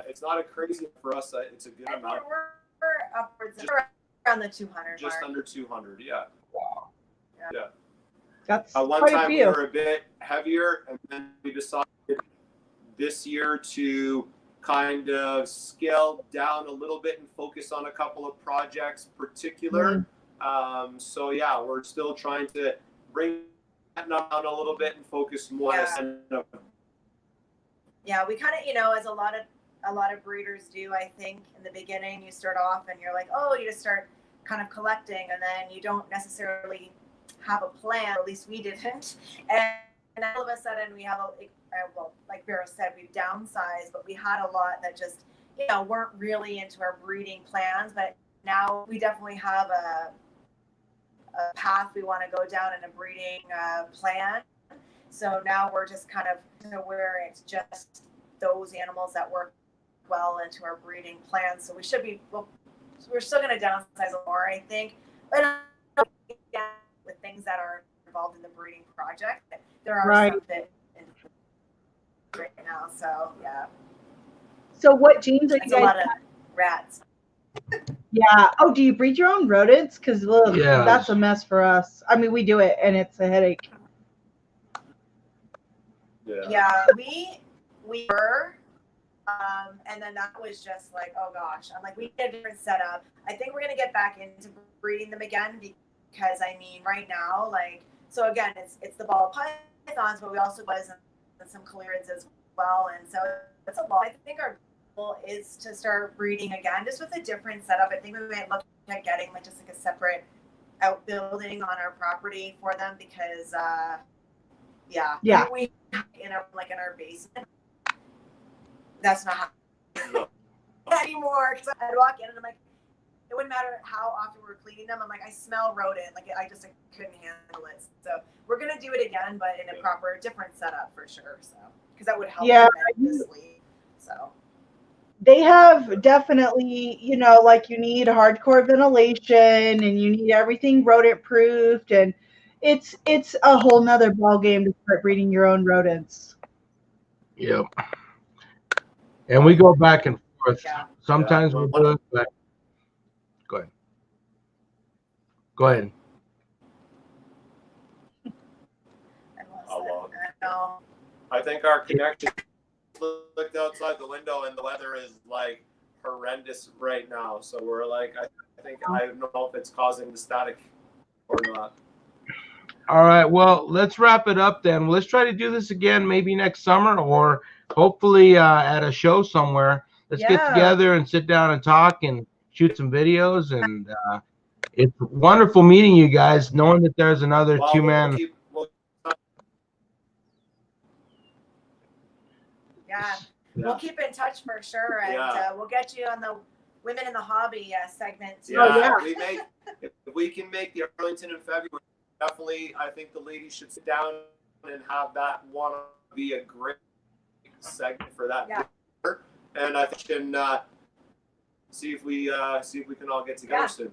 It's not a crazy for us. It's a good amount. We're upwards around the 200 just mark. Under 200. Yeah. Wow. Yeah. That's one quite time a few. we were a bit heavier, and then we decided this year to kind of scale down a little bit and focus on a couple of projects particular. So yeah, we're still trying to bring that down a little bit and focus more. Yeah, we kind of, you know, as a lot of breeders do, I think in the beginning you start off and you're like, oh, you just start kind of collecting, and then you don't necessarily have a plan, or at least we didn't. And all of a sudden we have well, like Barrow said, we've downsized, but we had a lot that just, you know, weren't really into our breeding plans, but now we definitely have a path we want to go down in a breeding plan. So now we're just kind of to where it's just those animals that work well into our breeding plan. So we should be, well, we're still going to downsize more, I think, but with things that are involved in the breeding project, there are some that right now. So yeah. So what genes are you It's guys? a lot of rats. Yeah. Oh, do you breed your own rodents? Because Yes. that's a mess for us. I mean, we do it, and it's a headache. Yeah, we were, and then that was just like, oh gosh, I'm like, we need a different setup. I think we're gonna get back into breeding them again because I mean, right now, like, so again, it's the ball pythons, but we also was some calurids as well, and so it's a lot. I think our goal is to start breeding again, just with a different setup. I think we might look at getting like just like a separate outbuilding on our property for them because we in our basement, that's not how anymore, because I'd walk in and I'm like, it wouldn't matter how often we're cleaning them, I'm like, I smell rodent, like I couldn't handle it. So we're gonna do it again, but in a proper different setup for sure, so because that would help tremendously. So they have definitely, you know, like you need hardcore ventilation and you need everything rodent proofed, and it's a whole nother ball game to start breeding your own rodents. Yep. And we go back and forth. Yeah. Sometimes we'll do it, but go ahead. Go ahead. I think our connection looked outside the window and the weather is like horrendous right now. So we're like, I don't know if it's causing the static or not. All right. Well, let's wrap it up then. Let's try to do this again maybe next summer or hopefully at a show somewhere. Let's get together and sit down and talk and shoot some videos. And it's wonderful meeting you guys, knowing that there's another two-man. We'll keep in touch for sure, and we'll get you on the Women in the Hobby segment too. If we can make the Arlington in February, definitely, I think the ladies should sit down and have that one be a great segment for that. Yeah. And I think we can see if we can all get together soon.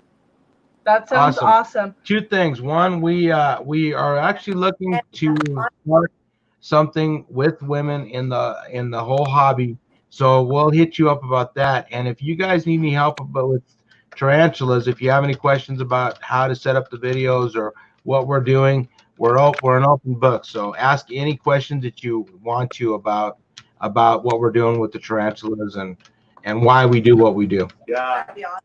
That sounds awesome. Two things. One, we are actually looking to start something with women in the whole hobby. So we'll hit you up about that. And if you guys need any help with tarantulas, if you have any questions about how to set up the videos or what we're doing, we're an open book. So ask any questions that you want to about what we're doing with the tarantulas and why we do what we do. Yeah. Yeah.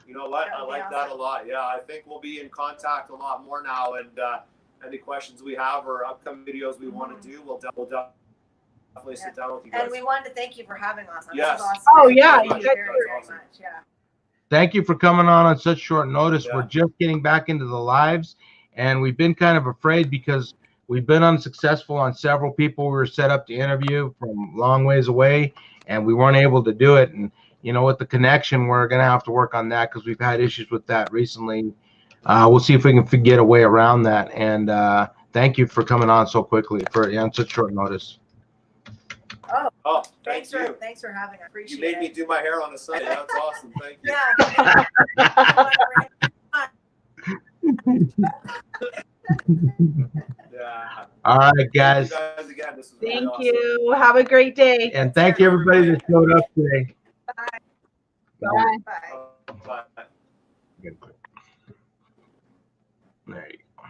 You know what? I like that a lot. Yeah. I think we'll be in contact a lot more now, and any questions we have or upcoming videos we want to do, we'll definitely sit down with you guys. And we wanted to thank you for having us. Yes. Awesome. Oh yeah. Thank you very much. Yeah. Thank you for coming on such short notice. Yeah. We're just getting back into the lives, and we've been kind of afraid because we've been unsuccessful on several people we were set up to interview from long ways away, and we weren't able to do it. And you know, with the connection, we're going to have to work on that because we've had issues with that recently. We'll see if we can get a way around that. And thank you for coming on so quickly on such short notice. Oh, thanks for having me. I appreciate it. You made me do my hair on a Sunday. That's awesome. Thank you. Yeah. All right, guys. Thank you. Have a great day. And thank you, everybody that showed up today. Bye. Bye. There you go.